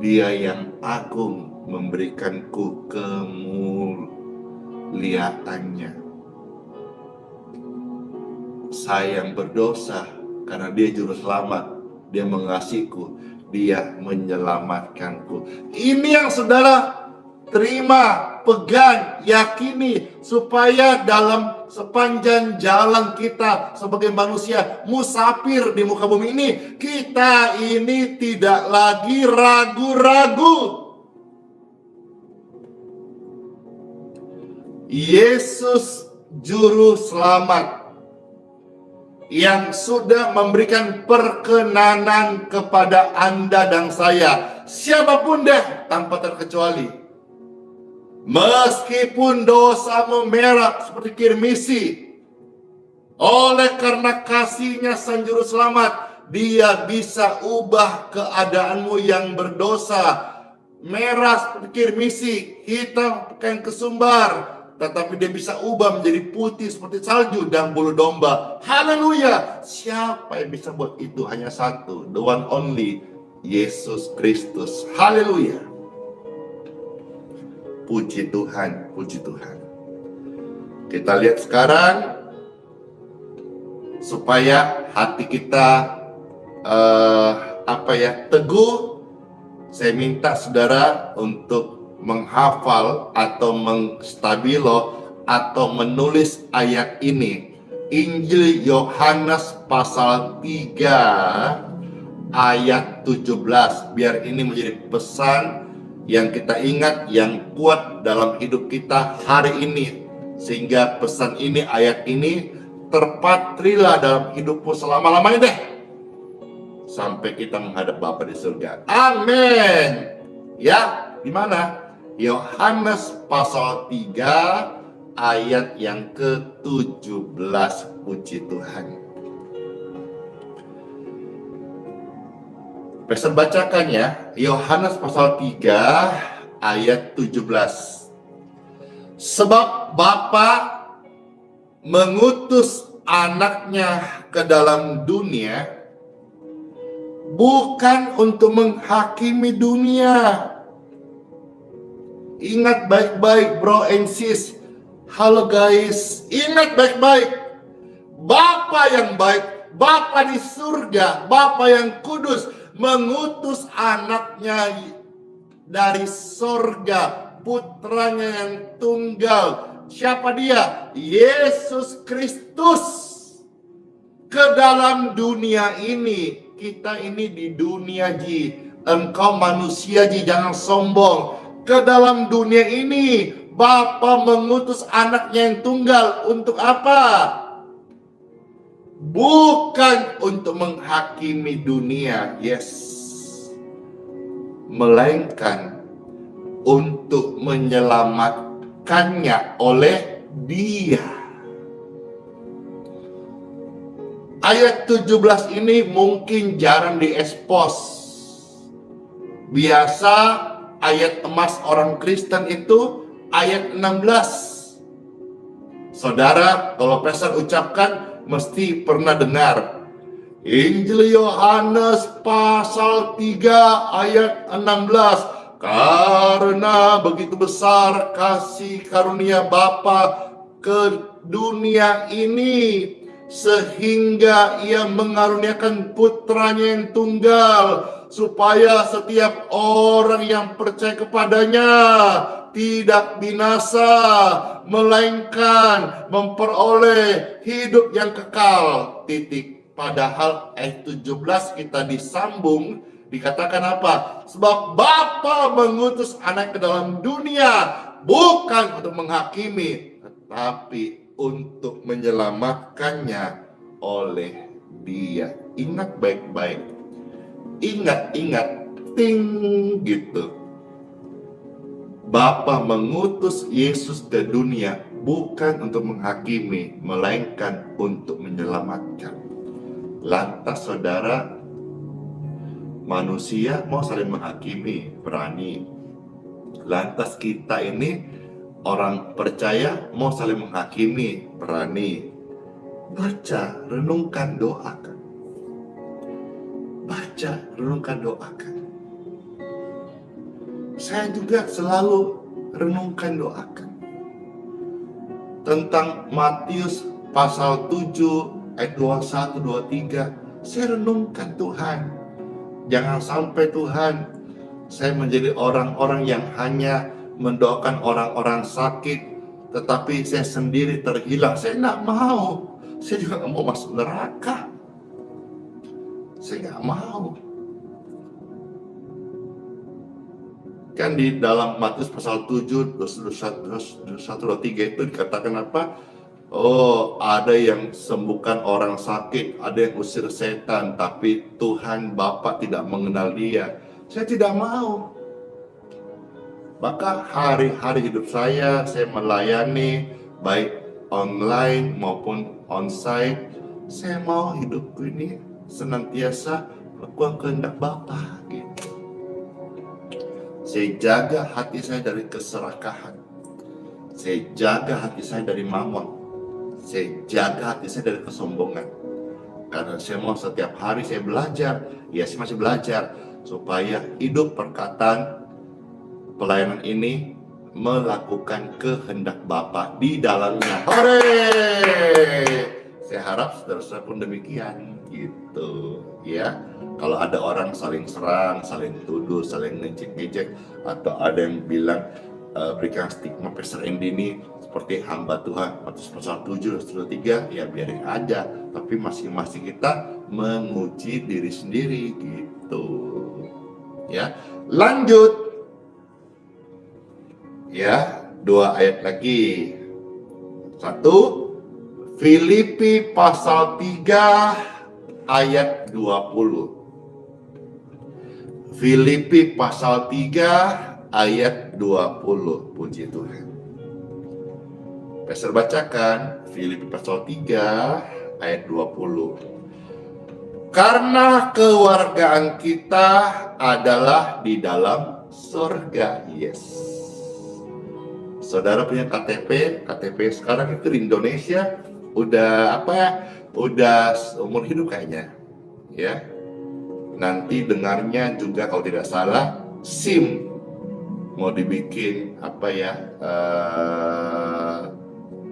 [SPEAKER 2] Dia yang agung memberikanku kemuliaannya. Saya yang berdosa, karena Dia juru selamat, Dia mengasihiku, Dia menyelamatkanku. Ini yang saudara terima, pegang, yakini, supaya dalam sepanjang jalan kita sebagai manusia musafir di muka bumi ini, kita ini tidak lagi ragu-ragu. Yesus juru selamat yang sudah memberikan perkenanan kepada Anda dan saya, siapapun deh tanpa terkecuali. Meskipun dosamu merah seperti kirmisi, oleh karena kasih-Nya Sang Juru Selamat, Dia bisa ubah keadaanmu yang berdosa. Merah seperti kirmisi, hitam kayak kesumbar, tetapi Dia bisa ubah menjadi putih seperti salju dan bulu domba. Haleluya! Siapa yang bisa buat itu? Hanya satu, the one only, Yesus Kristus. Haleluya! Puji Tuhan, puji Tuhan. Kita lihat sekarang, supaya hati kita teguh. Saya minta saudara untuk menghafal atau mengstabilo atau menulis ayat ini. Injil Yohanes pasal 3 ayat 17. Biar ini menjadi pesan yang kita ingat, yang kuat dalam hidup kita hari ini, sehingga pesan ini, ayat ini terpatrilah dalam hidupmu selama-lamanya deh. Sampai kita menghadap Bapa di surga. Amin. Ya, di mana? Yohanes pasal 3 ayat yang ke-17. Puji Tuhan. Pastor bacakan ya, Yohanes pasal 3 ayat 17. Sebab Bapa mengutus anaknya ke dalam dunia bukan untuk menghakimi dunia. Ingat baik-baik bro and sis. Halo guys, ingat baik-baik. Bapa yang baik, Bapa di surga, Bapa yang kudus mengutus anaknya dari surga, putranya yang tunggal. Siapa dia? Yesus Kristus. Ke dalam dunia ini. Kita ini di dunia ji. Engkau manusia ji, jangan sombong. Ke dalam dunia ini Bapa mengutus anaknya yang tunggal. Untuk apa? Bukan untuk menghakimi dunia. Yes. Melainkan untuk menyelamatkannya oleh Dia. Ayat 17 ini mungkin jarang diekspos. Biasa ayat emas orang Kristen itu ayat 16. Saudara, kalau pastor ucapkan mesti pernah dengar. Injil Yohanes pasal 3 ayat 16. Karena begitu besar kasih karunia Bapa ke dunia ini, sehingga ia mengaruniakan putranya yang tunggal, supaya setiap orang yang percaya kepadanya tidak binasa, melainkan memperoleh hidup yang kekal. Titik. Padahal ayat 17 kita disambung, dikatakan apa? Sebab Bapa mengutus anak ke dalam dunia bukan untuk menghakimi, tetapi untuk menyelamatkannya oleh Dia. Ingat baik-baik. Ingat, ting gitu. Bapa mengutus Yesus ke dunia bukan untuk menghakimi, melainkan untuk menyelamatkan. Lantas saudara, manusia mau saling menghakimi, berani. Lantas kita ini orang percaya mau saling menghakimi, berani. Baca, renungkan, doakan. Baca, renungkan, doakan. Saya juga selalu renungkan, doakan. Tentang Matius pasal 7 ayat 21, 23. Saya renungkan Tuhan. Jangan sampai Tuhan, saya menjadi orang-orang yang hanya mendoakan orang-orang sakit, tetapi saya sendiri terhilang. Saya nggak mau. Saya juga nggak mau masuk neraka. Saya nggak mau. Kan di dalam Matius pasal 7, 21, 23 itu dikatakan apa? Oh, ada yang sembuhkan orang sakit, ada yang usir setan, tapi Tuhan Bapa tidak mengenal dia. Saya tidak mau. Maka hari-hari hidup saya melayani baik online maupun onsite. Saya mau hidupku ini senantiasa melakukan kehendak Bapa gitu. Saya jaga hati saya dari keserakahan. Saya jaga hati saya dari mamon. Saya jaga hati saya dari kesombongan. Karena saya mau setiap hari saya belajar. Ya, saya masih belajar supaya hidup perkataan pelayanan ini melakukan kehendak Bapa di dalamnya. Hore! Saya harap saudara-saudara pun demikian gitu ya. Kalau ada orang saling serang, saling tuduh, saling ngejek-ngejek, atau ada yang bilang berikan stigma Pastor Andy ini seperti hamba Tuhan, Matius pasal 7 ayat 3, ya biarin aja. Tapi masing-masing kita menguji diri sendiri gitu ya. Lanjut ya, 2 ayat lagi. 1 Filipi pasal 3 ayat 20. Filipi pasal 3 ayat 20. Puji Tuhan. Pastor bacakan Filipi pasal 3 ayat 20. Karena kewargaan kita adalah di dalam surga. Yes. Saudara punya KTP sekarang itu di Indonesia udah udah umur hidup kayaknya, ya. Nanti dengarnya juga kalau tidak salah SIM mau dibikin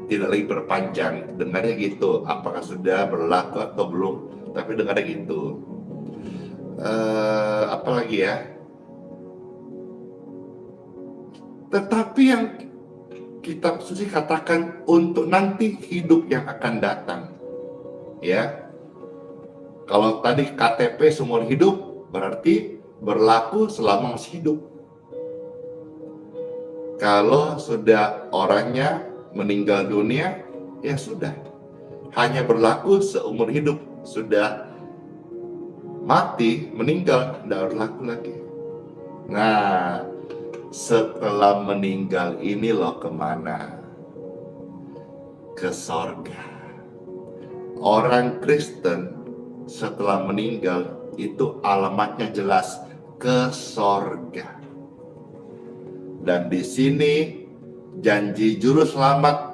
[SPEAKER 2] tidak lagi berpanjang, dengarnya gitu. Apakah sudah berlaku atau belum? Tapi dengarnya gitu. Apalagi ya? Tetapi yang Kitab Suci katakan untuk nanti hidup yang akan datang. Ya. Kalau tadi KTP seumur hidup berarti berlaku selama masih hidup. Kalau sudah orangnya meninggal dunia, ya sudah. Hanya berlaku seumur hidup. Sudah mati, meninggal, tidak berlaku lagi. Nah, setelah meninggal ini loh kemana? Ke sorga. Orang Kristen setelah meninggal itu alamatnya jelas, ke sorga. Dan di sini janji juru selamat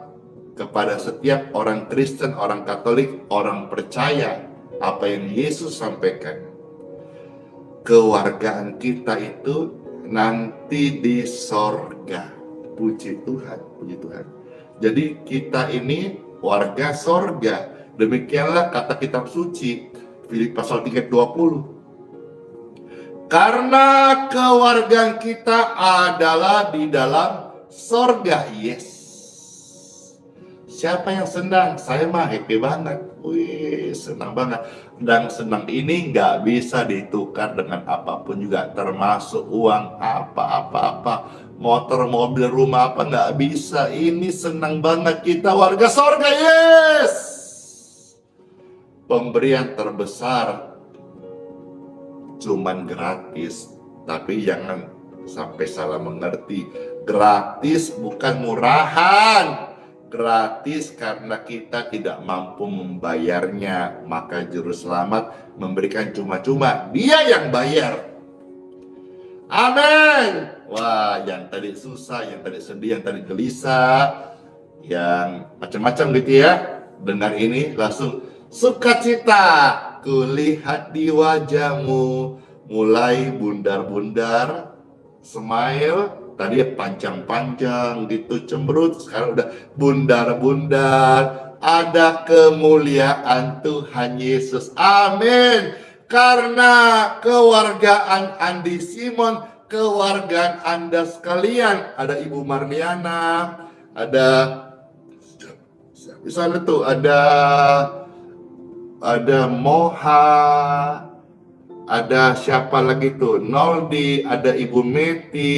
[SPEAKER 2] kepada setiap orang Kristen, orang Katolik, orang percaya apa yang Yesus sampaikan. Kewargaan kita itu nanti di sorga. Puji Tuhan, puji Tuhan. Jadi kita ini warga sorga. Demikianlah kata kitab suci Filipi pasal 3:20. Karena kewargaan kita adalah di dalam sorga. Yes. Siapa yang senang? Saya mah happy banget. Wih, senang banget. Dan senang ini nggak bisa ditukar dengan apapun juga, termasuk uang apa. Motor, mobil, rumah apa nggak bisa. Ini senang banget, kita warga sorga. Yes. Pemberian terbesar cuman gratis. Tapi jangan sampai salah mengerti. Gratis bukan murahan. Gratis karena kita tidak mampu membayarnya, maka juru selamat memberikan cuma-cuma, dia yang bayar. Amin. Wah, yang tadi susah, yang tadi sedih, yang tadi gelisah, yang macam-macam gitu ya, dengar ini langsung sukacita kulihat di wajahmu, mulai bundar-bundar, smile. Tadi panjang-panjang gitu cemberut, sekarang udah bundar-bundar. Ada kemuliaan Tuhan Yesus. Amin. Karena kewargaan Andi Simon, kewargaan Anda sekalian. Ada Ibu Marliana, ada misalnya tuh ada Moha, ada siapa lagi tuh, Noldi, ada Ibu Meti,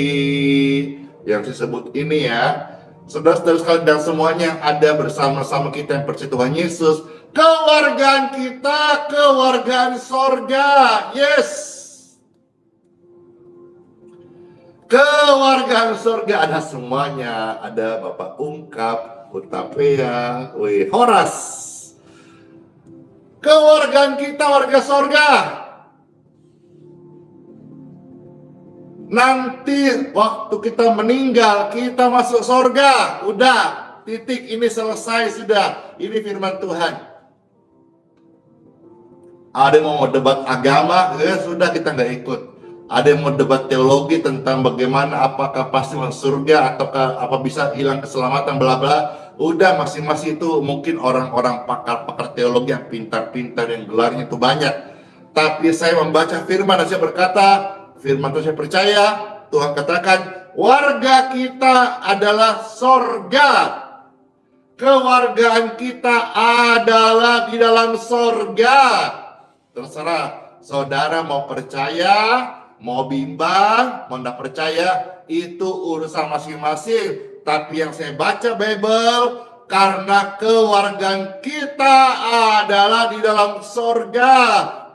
[SPEAKER 2] yang disebut ini ya. Saudara-saudara sekalian dan semuanya yang ada bersama-sama kita yang percaya Tuhan Yesus. Kewargaan kita, kewargaan sorga. Yes. Kewargaan sorga ada semuanya. Ada Bapak Ungkap, Utapea, Horas. Kewargaan kita warga sorga. Nanti waktu kita meninggal, kita masuk sorga. Udah, titik, ini selesai sudah. Ini firman Tuhan. Ada yang mau debat agama, ya sudah, kita nggak ikut. Ada yang mau debat teologi tentang bagaimana, apakah pasti masuk surga, ataukah apa bisa hilang keselamatan, bla bla. Udah, masing-masing itu mungkin orang-orang pakar-pakar teologi yang pintar-pintar, yang gelarnya itu banyak. Tapi saya membaca firman dan saya berkata, firman Tuhan saya percaya, Tuhan katakan, warga kita adalah sorga. Kewargaan kita adalah di dalam sorga. Terserah, saudara mau percaya, mau bimbang, mau tidak percaya, itu urusan masing-masing. Tapi yang saya baca Bible, karena kewargaan kita adalah di dalam sorga.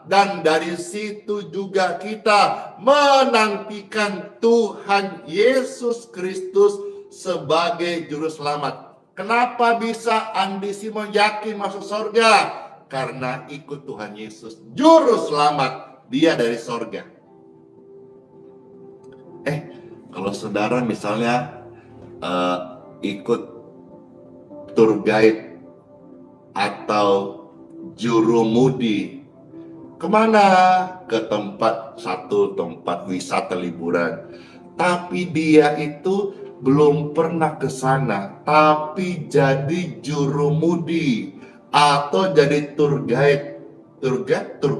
[SPEAKER 2] Dan dari situ juga kita menantikan Tuhan Yesus Kristus sebagai juru selamat. Kenapa bisa Andi Simon yakin masuk sorga? Karena ikut Tuhan Yesus, juru selamat. Dia dari sorga. Kalau saudara misalnya ikut tour guide atau jurumudi, kemana? Ke satu tempat wisata liburan. Tapi dia itu belum pernah ke sana, tapi jadi jurumudi atau jadi tour guide, tour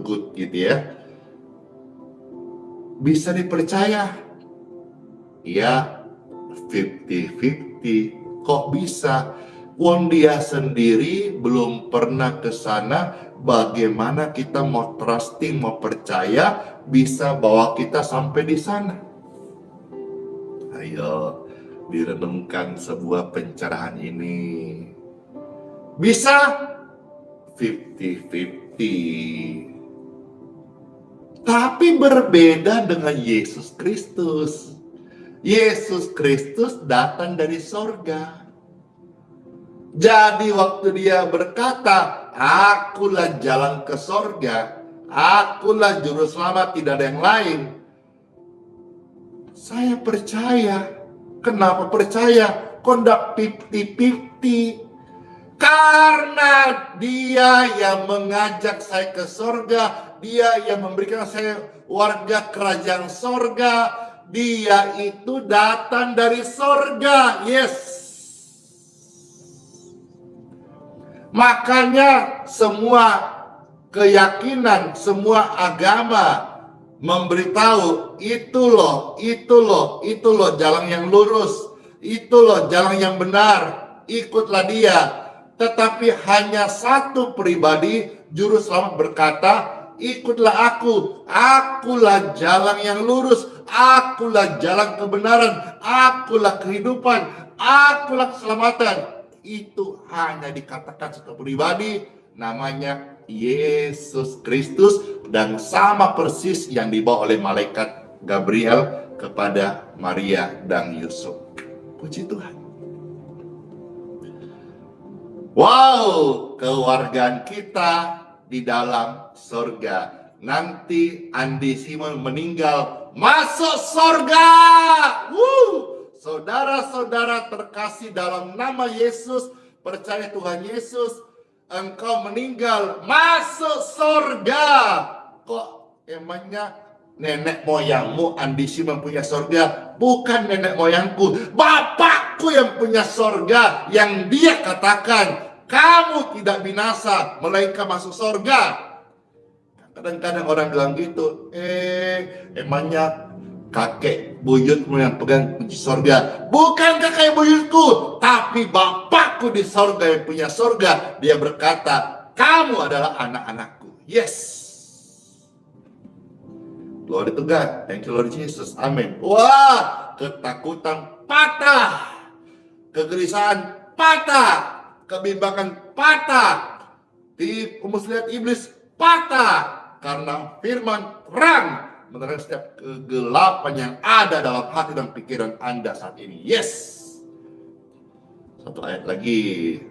[SPEAKER 2] good gitu ya. Bisa dipercaya? Ya, 50-50. Kok bisa? Wong dia sendiri belum pernah ke sana, bagaimana kita mau trusting, mau percaya bisa bawa kita sampai di sana? Ayo direnungkan sebuah pencerahan ini. Bisa 50-50. Tapi berbeda dengan Yesus Kristus. Yesus Kristus datang dari sorga. Jadi waktu dia berkata, akulah jalan ke sorga, akulah juru selamat, tidak ada yang lain. Saya percaya. Kenapa percaya? Kok 50-50? Karena dia yang mengajak saya ke sorga, dia yang memberikan saya warga kerajaan sorga, dia itu datang dari sorga. Yes. Makanya semua keyakinan, semua agama memberitahu itu loh jalan yang lurus, itu loh jalan yang benar, ikutlah dia. Tetapi hanya satu pribadi juru selamat berkata, ikutlah akulah jalan yang lurus, akulah jalan kebenaran, akulah kehidupan, akulah keselamatan. Itu hanya dikatakan satu pribadi, namanya Yesus Kristus, dan sama persis yang dibawa oleh malaikat Gabriel kepada Maria dan Yusuf. Puji Tuhan. Wow, kewargaan kita di dalam sorga. Nanti Andi Simon meninggal, masuk sorga. Saudara-saudara terkasih dalam nama Yesus, percaya Tuhan Yesus, engkau meninggal, masuk sorga. Kok emangnya nenek moyangmu Andi Simon punya sorga? Bukan nenek moyangku, bapakku yang punya sorga, yang dia katakan, kamu tidak binasa, melainkan masuk sorga. Kadang-kadang orang bilang gitu, emangnya kakek buyutmu yang pegang kunci sorga? Bukan kakek buyutku, tapi bapakku di sorga yang punya sorga. Dia berkata, kamu adalah anak-anakku. Yes. Glory to God. Thank you Lord Jesus. Amin. Wah, ketakutan patah, kegelisahan patah, kebimbangan patah, tipu muslihat iblis patah, karena firman terang menerang setiap kegelapan yang ada dalam hati dan pikiran Anda saat ini. Yes. Satu ayat lagi.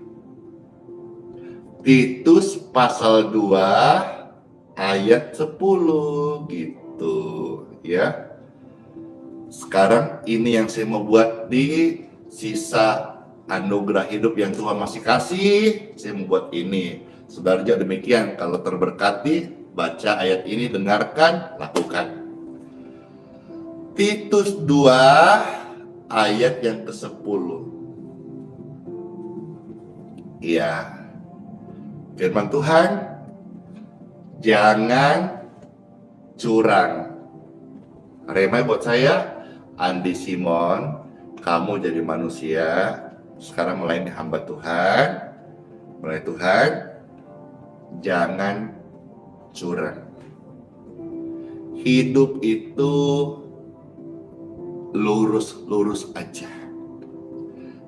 [SPEAKER 2] Titus pasal 2 ayat 10 gitu ya. Sekarang ini yang saya mau buat di sisa anugerah hidup yang Tuhan masih kasih, saya mau buat ini. Saudara juga demikian, kalau terberkati, baca ayat ini, dengarkan, lakukan. Titus 2 ayat yang ke-10. Ya, firman Tuhan, jangan curang. Remai buat saya, Andi Simon, kamu jadi manusia, sekarang melayani hamba Tuhan, melayani Tuhan, jangan curang. Hidup itu lurus-lurus aja.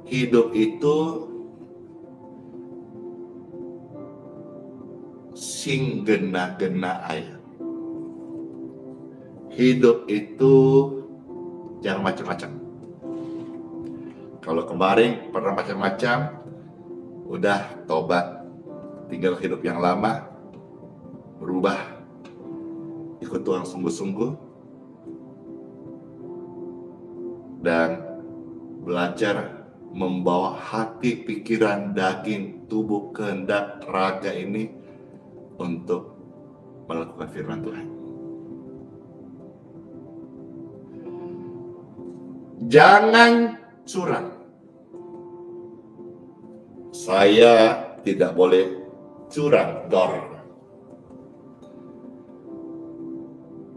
[SPEAKER 2] Hidup itu sing gena-gena air. Hidup itu jangan macam-macam. Kalau kemarin pernah macam-macam, udah tobat, tinggal hidup yang lama, berubah, ikut Tuhan sungguh-sungguh, dan belajar membawa hati, pikiran, daging, tubuh, kehendak, raga ini untuk melakukan firman Tuhan. Jangan curang. Saya tidak boleh curang, Dor.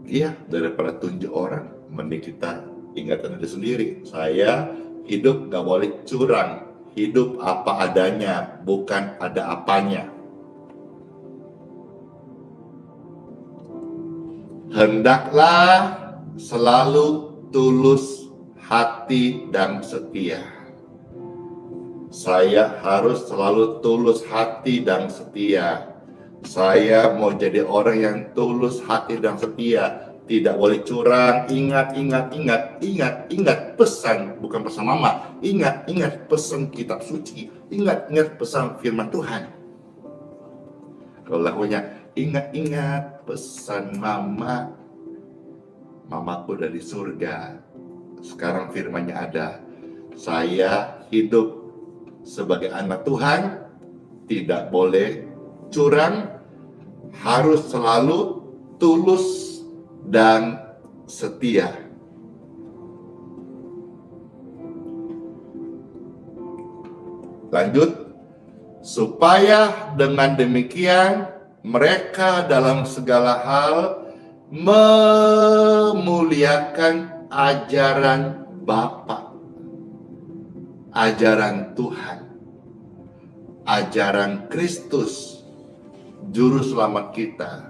[SPEAKER 2] Iya, daripada tunjuk orang, mending kita ingatan diri sendiri. Saya hidup gak boleh curang. Hidup apa adanya, bukan ada apanya. Hendaklah selalu tulus hati dan setia. Saya harus selalu tulus hati dan setia. Saya mau jadi orang yang tulus hati dan setia. Tidak boleh curang. Ingat pesan, bukan pesan mama. Ingat pesan kitab suci. Ingat pesan firman Tuhan. Kalau lagunya ingat pesan mama. Mamaku dari surga. Sekarang firmannya ada. Saya hidup sebagai anak Tuhan, tidak boleh curang, harus selalu tulus dan setia. Lanjut, supaya dengan demikian mereka dalam segala hal memuliakan ajaran Bapa, ajaran Tuhan, ajaran Kristus, juru selamat kita,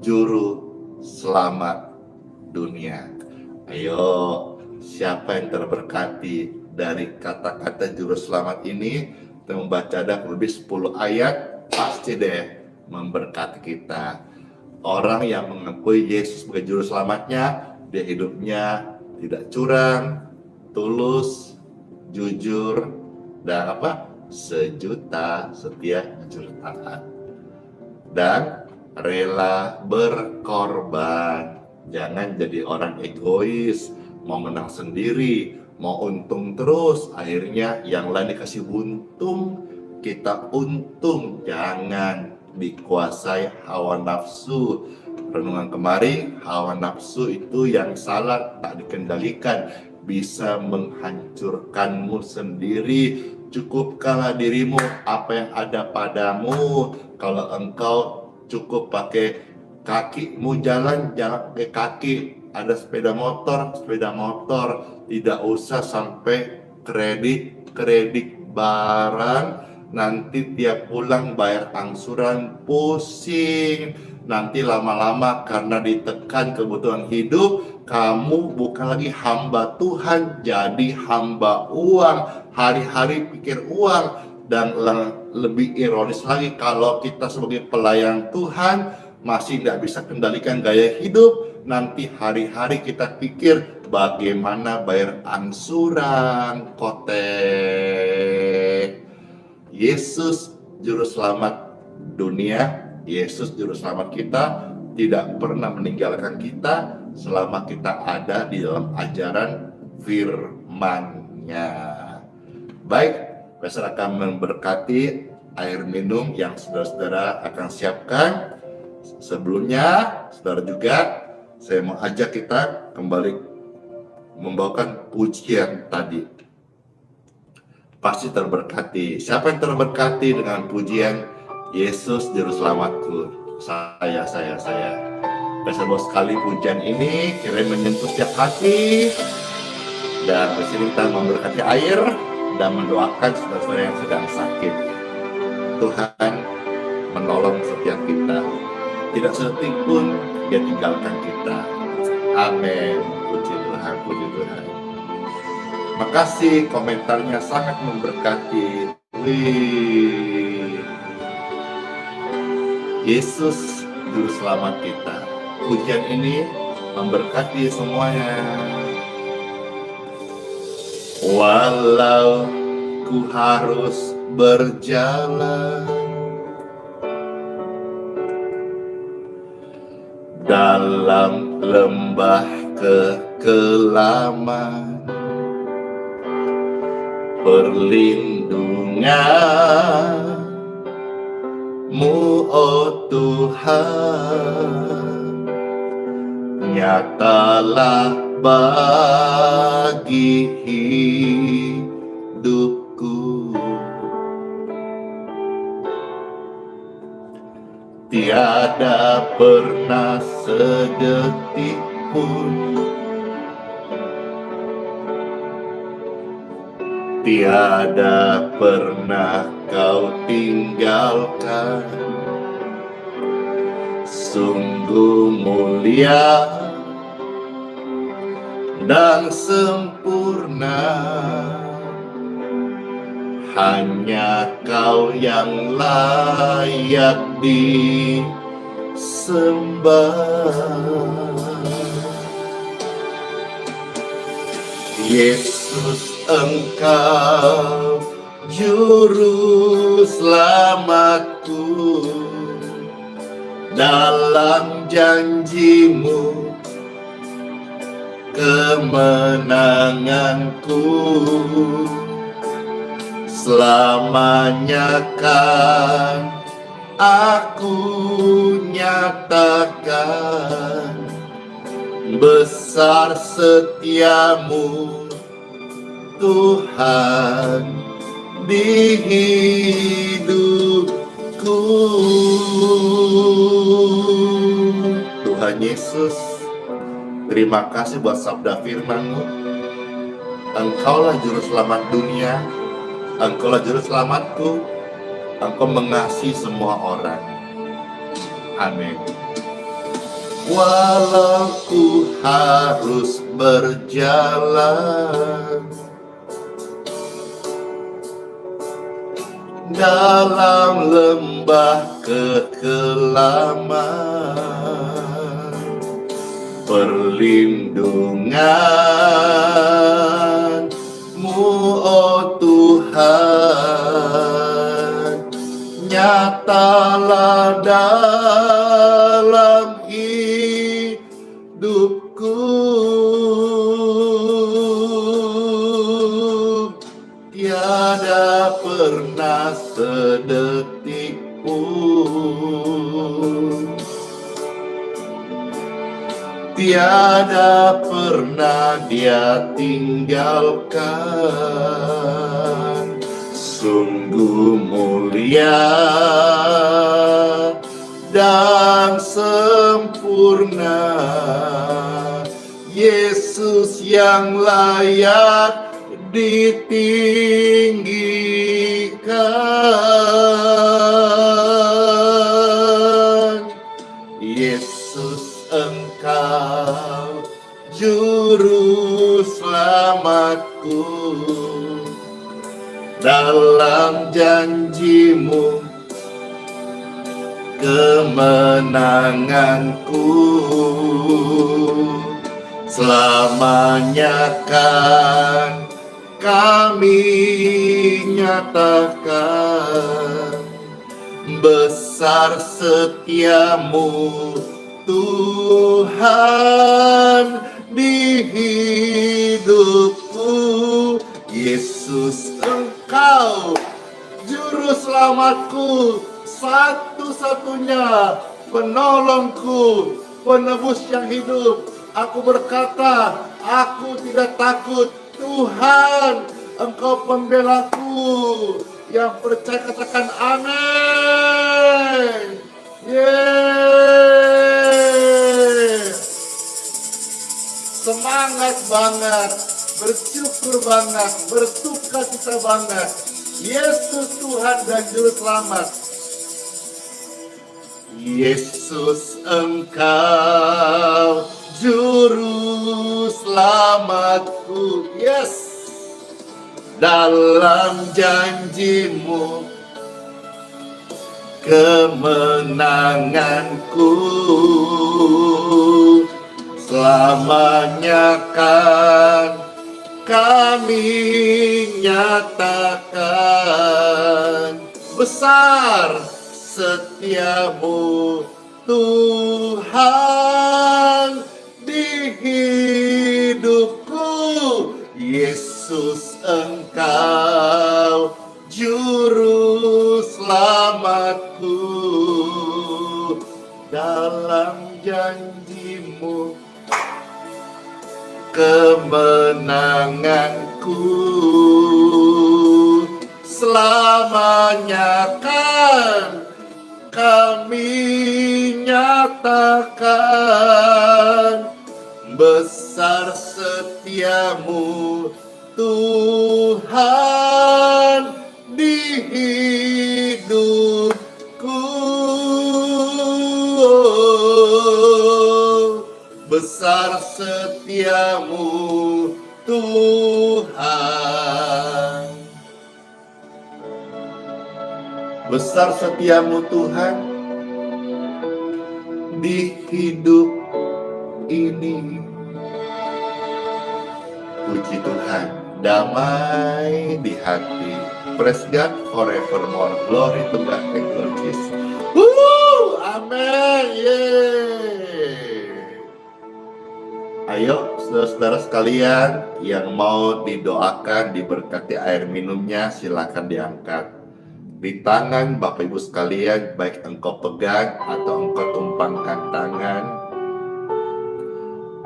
[SPEAKER 2] juru selamat dunia. Ayo, siapa yang terberkati dari kata-kata juru selamat ini? Kita membaca ada lebih 10 ayat, pasti deh memberkati kita. Orang yang mengakui Yesus sebagai juru selamatnya, dia hidupnya tidak curang, tulus, jujur, dan sejuta setia jujur taat, dan rela berkorban. Jangan jadi orang egois, mau menang sendiri, mau untung terus, akhirnya yang lain dikasih untung, kita untung. Jangan dikuasai hawa nafsu. Renungan kemarin, hawa nafsu itu yang salah, tak dikendalikan, bisa menghancurkanmu sendiri. Cukupkanlah dirimu apa yang ada padamu. Kalau engkau cukup pakai kakimu jalan, jangan pakai kaki. Ada sepeda motor, tidak usah sampai kredit barang. Nanti tiap pulang bayar angsuran, pusing. Nanti lama-lama karena ditekan kebutuhan hidup, kamu bukan lagi hamba Tuhan, jadi hamba uang. Hari-hari pikir uang. Dan lebih ironis lagi, kalau kita sebagai pelayan Tuhan masih tidak bisa kendalikan gaya hidup, nanti hari-hari kita pikir bagaimana bayar angsuran, kotek. Yesus juru selamat dunia, Yesus juru selamat kita, tidak pernah meninggalkan kita selama kita ada di dalam ajaran firman-Nya. Baik, Pastor akan memberkati air minum yang saudara-saudara akan siapkan. Sebelumnya, saudara juga, saya mau ajak kita kembali membawakan pujian tadi. Pasti terberkati. Siapa yang terberkati dengan pujian Yesus Juru Selamatku? Saya. Pastor mau sekali pujian ini kira menyentuh setiap hati. Dan di sini kita memberkati air dan mendoakan saudara-saudara yang sedang sakit. Tuhan menolong setiap kita. Tidak sedetik pun Dia tinggalkan kita. Amin. Puji Tuhan, puji Tuhan. Makasih, komentarnya sangat memberkati. Wih. Yesus Juru Selamat kita. Pujian ini memberkati semuanya. Walau ku harus berjalan dalam lembah kekelaman, perlindungan-Mu, oh Tuhan, nyatalah bagi hidupku. Tiada pernah sedetik pun, tiada pernah Kau tinggalkan. Sungguh mulia dan sempurna, hanya Kau yang layak disembah. Yesus, Engkau Juru Selamatku, dalam janji-Mu kemenanganku, selamanya kan aku nyatakan besar setia-Mu Tuhan di hidupku. Tuhan Yesus, terima kasih buat sabda firman-Mu. Engkaulah Juru Selamat dunia, Engkaulah Juru Selamatku, Engkau mengasihi semua orang. Amin. Walau ku harus berjalan dalam lembah kekelaman, perlindungan-Mu, oh Tuhan, nyatalah dalam hidupku. Tiada pernah sedetik pun, tiada pernah Dia tinggalkan. Sungguh mulia dan sempurna, Yesus yang layak ditinggikan. Yesus, Engkau Juru Selamatku, dalam janji-Mu kemenanganku, selamanya kan kami nyatakan besar setia-Mu Tuhan di hidupku. Yesus, Engkau Juru Selamatku, satu-satunya penolongku, penebus yang hidup. Aku berkata, aku tidak takut. Tuhan, Engkau pembelaku. Yang percaya katakan amin. Yeay. Semangat banget, bersyukur banget, bersuka cita banget. Yesus Tuhan dan Juru Selamat. Yesus, Engkau Juru Selamatku. Yes. Dalam janji-Mu kemenanganku. Selamanya kan kami nyatakan besar setiamu Tuhan di hidupku. Yesus, Engkau juru selamatku. Dalam janjimu kemenanganku. Selamanya kan kami nyatakan besar setiamu Tuhan di hidupku. Besar setiamu Tuhan. Besar setiamu Tuhan di hidup ini. Puji Tuhan, damai di hati. Praise God forevermore. Glory to God. Thank you, Lord Jesus. Woo! Amen. Yeay. Ayo, saudara-saudara sekalian yang mau didoakan, diberkati air minumnya, silakan diangkat. Di tangan Bapak Ibu sekalian, baik engkau pegang atau engkau tumpangkan tangan.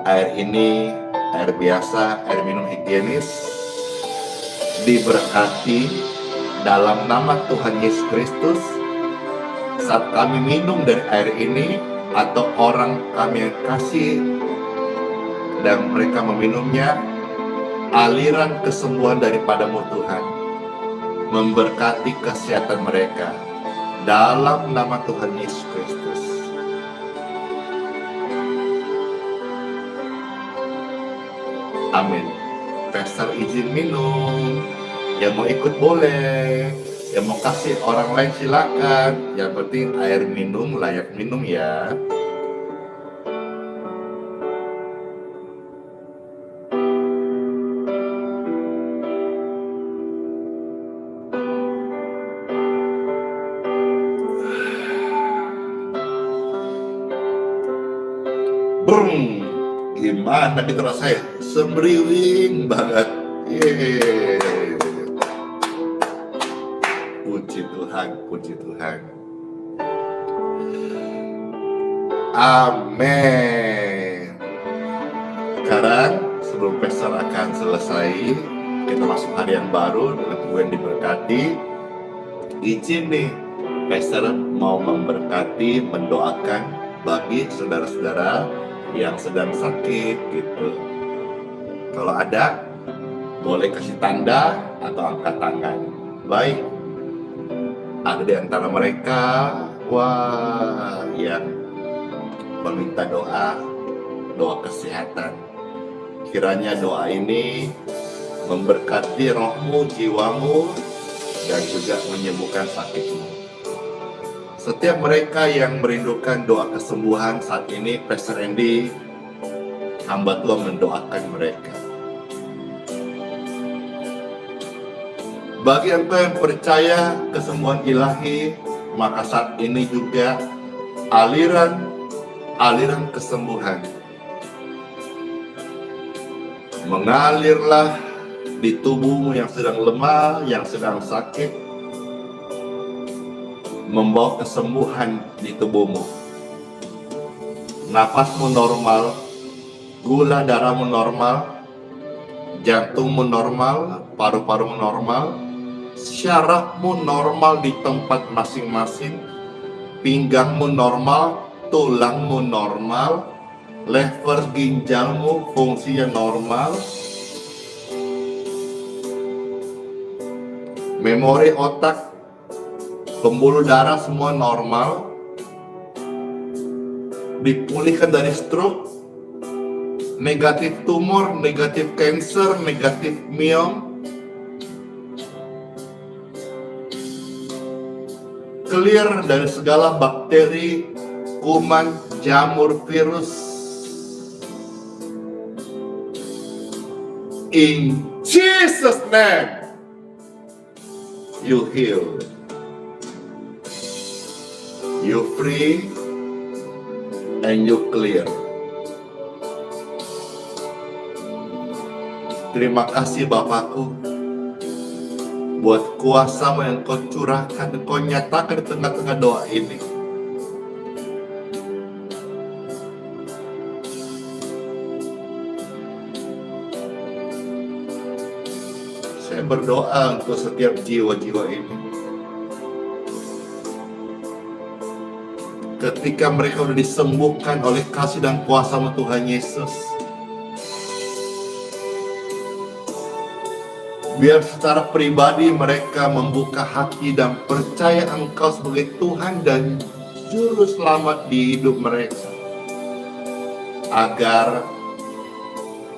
[SPEAKER 2] Air ini, air biasa, air minum higienis, diberkati dalam nama Tuhan Yesus Kristus. Saat kami minum dari air ini, atau orang kami yang kasih dan mereka meminumnya, aliran kesembuhan daripadamu Tuhan memberkati kesehatan mereka dalam nama Tuhan Yesus Kristus. Amin. Pastor izin minum. Yang mau ikut boleh. Yang mau kasih orang lain silakan. Yang penting air minum layak minum ya. Boom. Gimana gitu rasanya? Semriwing banget. Yeay. Puji Tuhan, puji Tuhan. Amin. Sekarang sebelum pastor akan selesai, kita masuk hari yang baru dengan Tuhan diberkati. Izin nih, pastor mau memberkati, mendoakan bagi saudara-saudara yang sedang sakit gitu. Kalau ada, boleh kasih tanda atau angkat tangan. Baik, ada di antara mereka, wah, yang meminta doa kesehatan. Kiranya doa ini memberkati rohmu, jiwamu, dan juga menyembuhkan sakitmu. Setiap mereka yang merindukan doa kesembuhan saat ini, Pastor Andy, hamba Tuhan mendoakan mereka. Bagi engkau yang percaya kesembuhan ilahi, maka saat ini juga aliran kesembuhan mengalirlah di tubuhmu yang sedang lemah, yang sedang sakit, membawa kesembuhan di tubuhmu. Napasmu normal, gula darahmu normal, jantungmu normal, paru-parumu normal, syarafmu normal di tempat masing-masing, pinggangmu normal, tulangmu normal, lever ginjalmu fungsinya normal, memori otak, pembuluh darah semua normal, dipulihkan dari stroke, negatif tumor, negatif cancer, negatif myom, clear dari segala bakteri, kuman, jamur, virus. In Jesus' name, you healed. You free and you clear. Terima kasih Bapakku buat kuasa yang kau curahkan, kau nyatakan di tengah-tengah doa ini. Saya berdoa untuk setiap jiwa-jiwa ini. Ketika mereka sudah disembuhkan oleh kasih dan kuasa Tuhan Yesus, biar secara pribadi mereka membuka hati dan percaya Engkau sebagai Tuhan dan Juru Selamat di hidup mereka. Agar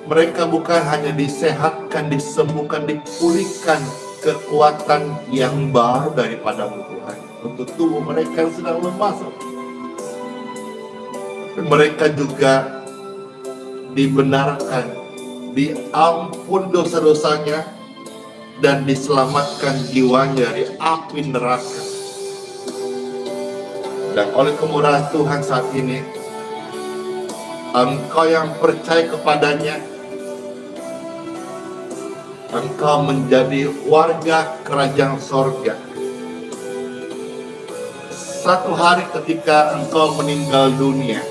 [SPEAKER 2] mereka bukan hanya disehatkan, disembuhkan, dipulihkan kekuatan yang baru daripadamu Tuhan untuk tubuh mereka yang sedang lemah. Mereka juga dibenarkan, diampun dosa-dosanya, dan diselamatkan jiwanya dari api neraka. Dan oleh kemurahan Tuhan saat ini, Engkau yang percaya kepadanya, Engkau menjadi warga kerajaan sorga. Satu hari ketika Engkau meninggal dunia,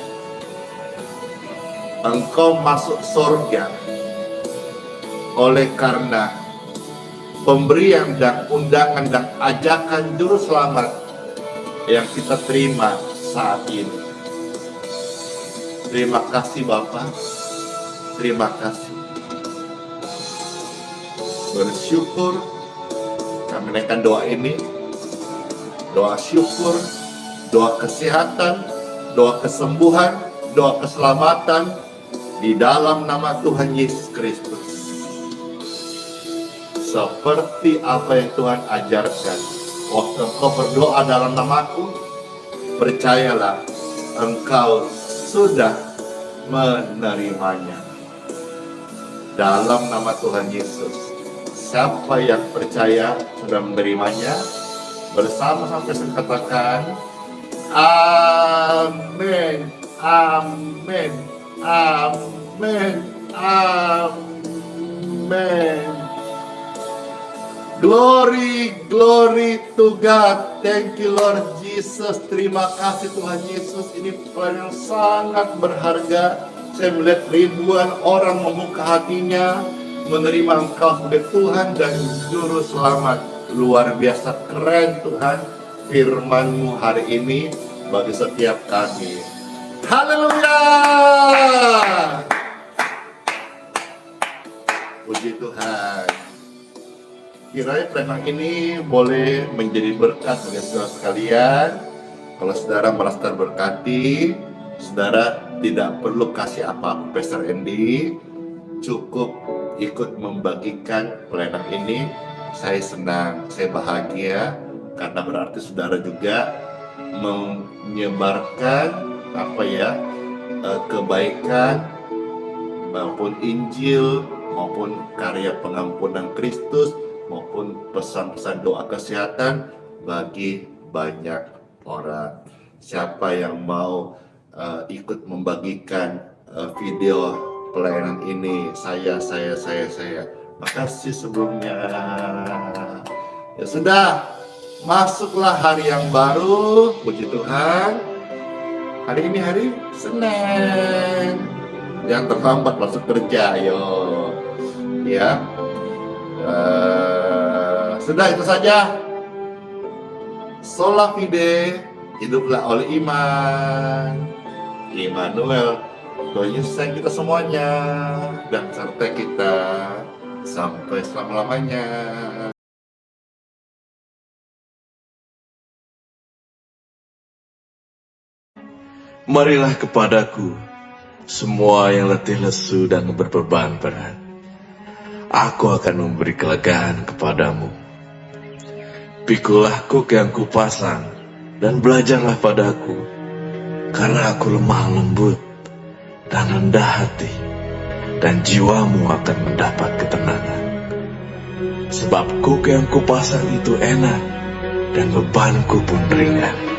[SPEAKER 2] Engkau masuk sorga oleh karena pemberian dan undangan dan ajakan Juru Selamat yang kita terima saat ini. Terima kasih Bapa, terima kasih. Bersyukur kami menaikkan doa ini, doa syukur, doa kesehatan, doa kesembuhan, doa keselamatan di dalam nama Tuhan Yesus Kristus. Seperti apa yang Tuhan ajarkan, waktu engkau berdoa dalam namaku, percayalah engkau sudah menerimanya. Dalam nama Tuhan Yesus, siapa yang percaya sudah menerimanya, bersama-sama saya katakan, amin, amin, amin, amin. Glory, glory to God. Thank you Lord Jesus. Terima kasih Tuhan Yesus. Ini pelayanan yang sangat berharga. Saya melihat ribuan orang membuka hatinya, menerima Engkau sebagai Tuhan dan Juru Selamat. Luar biasa keren Tuhan firman-Mu hari ini bagi setiap kami. Haleluya! Puji Tuhan. Kiranya pelayanan ini boleh menjadi berkat bagi saudara sekalian. Kalau saudara merasa terberkati, saudara tidak perlu kasih apa-apa Pastor Andy, cukup ikut membagikan pelayanan ini. Saya senang, saya bahagia karena berarti saudara juga menyebarkan kebaikan maupun Injil maupun karya pengampunan Kristus maupun pesan-pesan doa kesehatan bagi banyak orang. Siapa yang mau ikut membagikan video pelayanan ini, saya. Makasih sebelumnya. Ya sudah, masuklah hari yang baru. Puji Tuhan. Hari ini hari Senin. Yang terlambat masuk kerja, ayo. Ya. Sudah itu saja. Sola fide, hiduplah oleh iman. Immanuel, Tuhan Yesus sayang kita semuanya dan serta kita sampai selama-lamanya.
[SPEAKER 1] Marilah kepadaku, semua yang letih lesu dan berbeban berat. Aku akan memberi kelegaan kepadamu. Pikulah kuk yang kupasang dan belajarlah padaku, karena aku lemah lembut dan rendah hati, dan jiwamu akan mendapat ketenangan. Sebab kuk yang kupasang itu enak, dan bebanku pun ringan.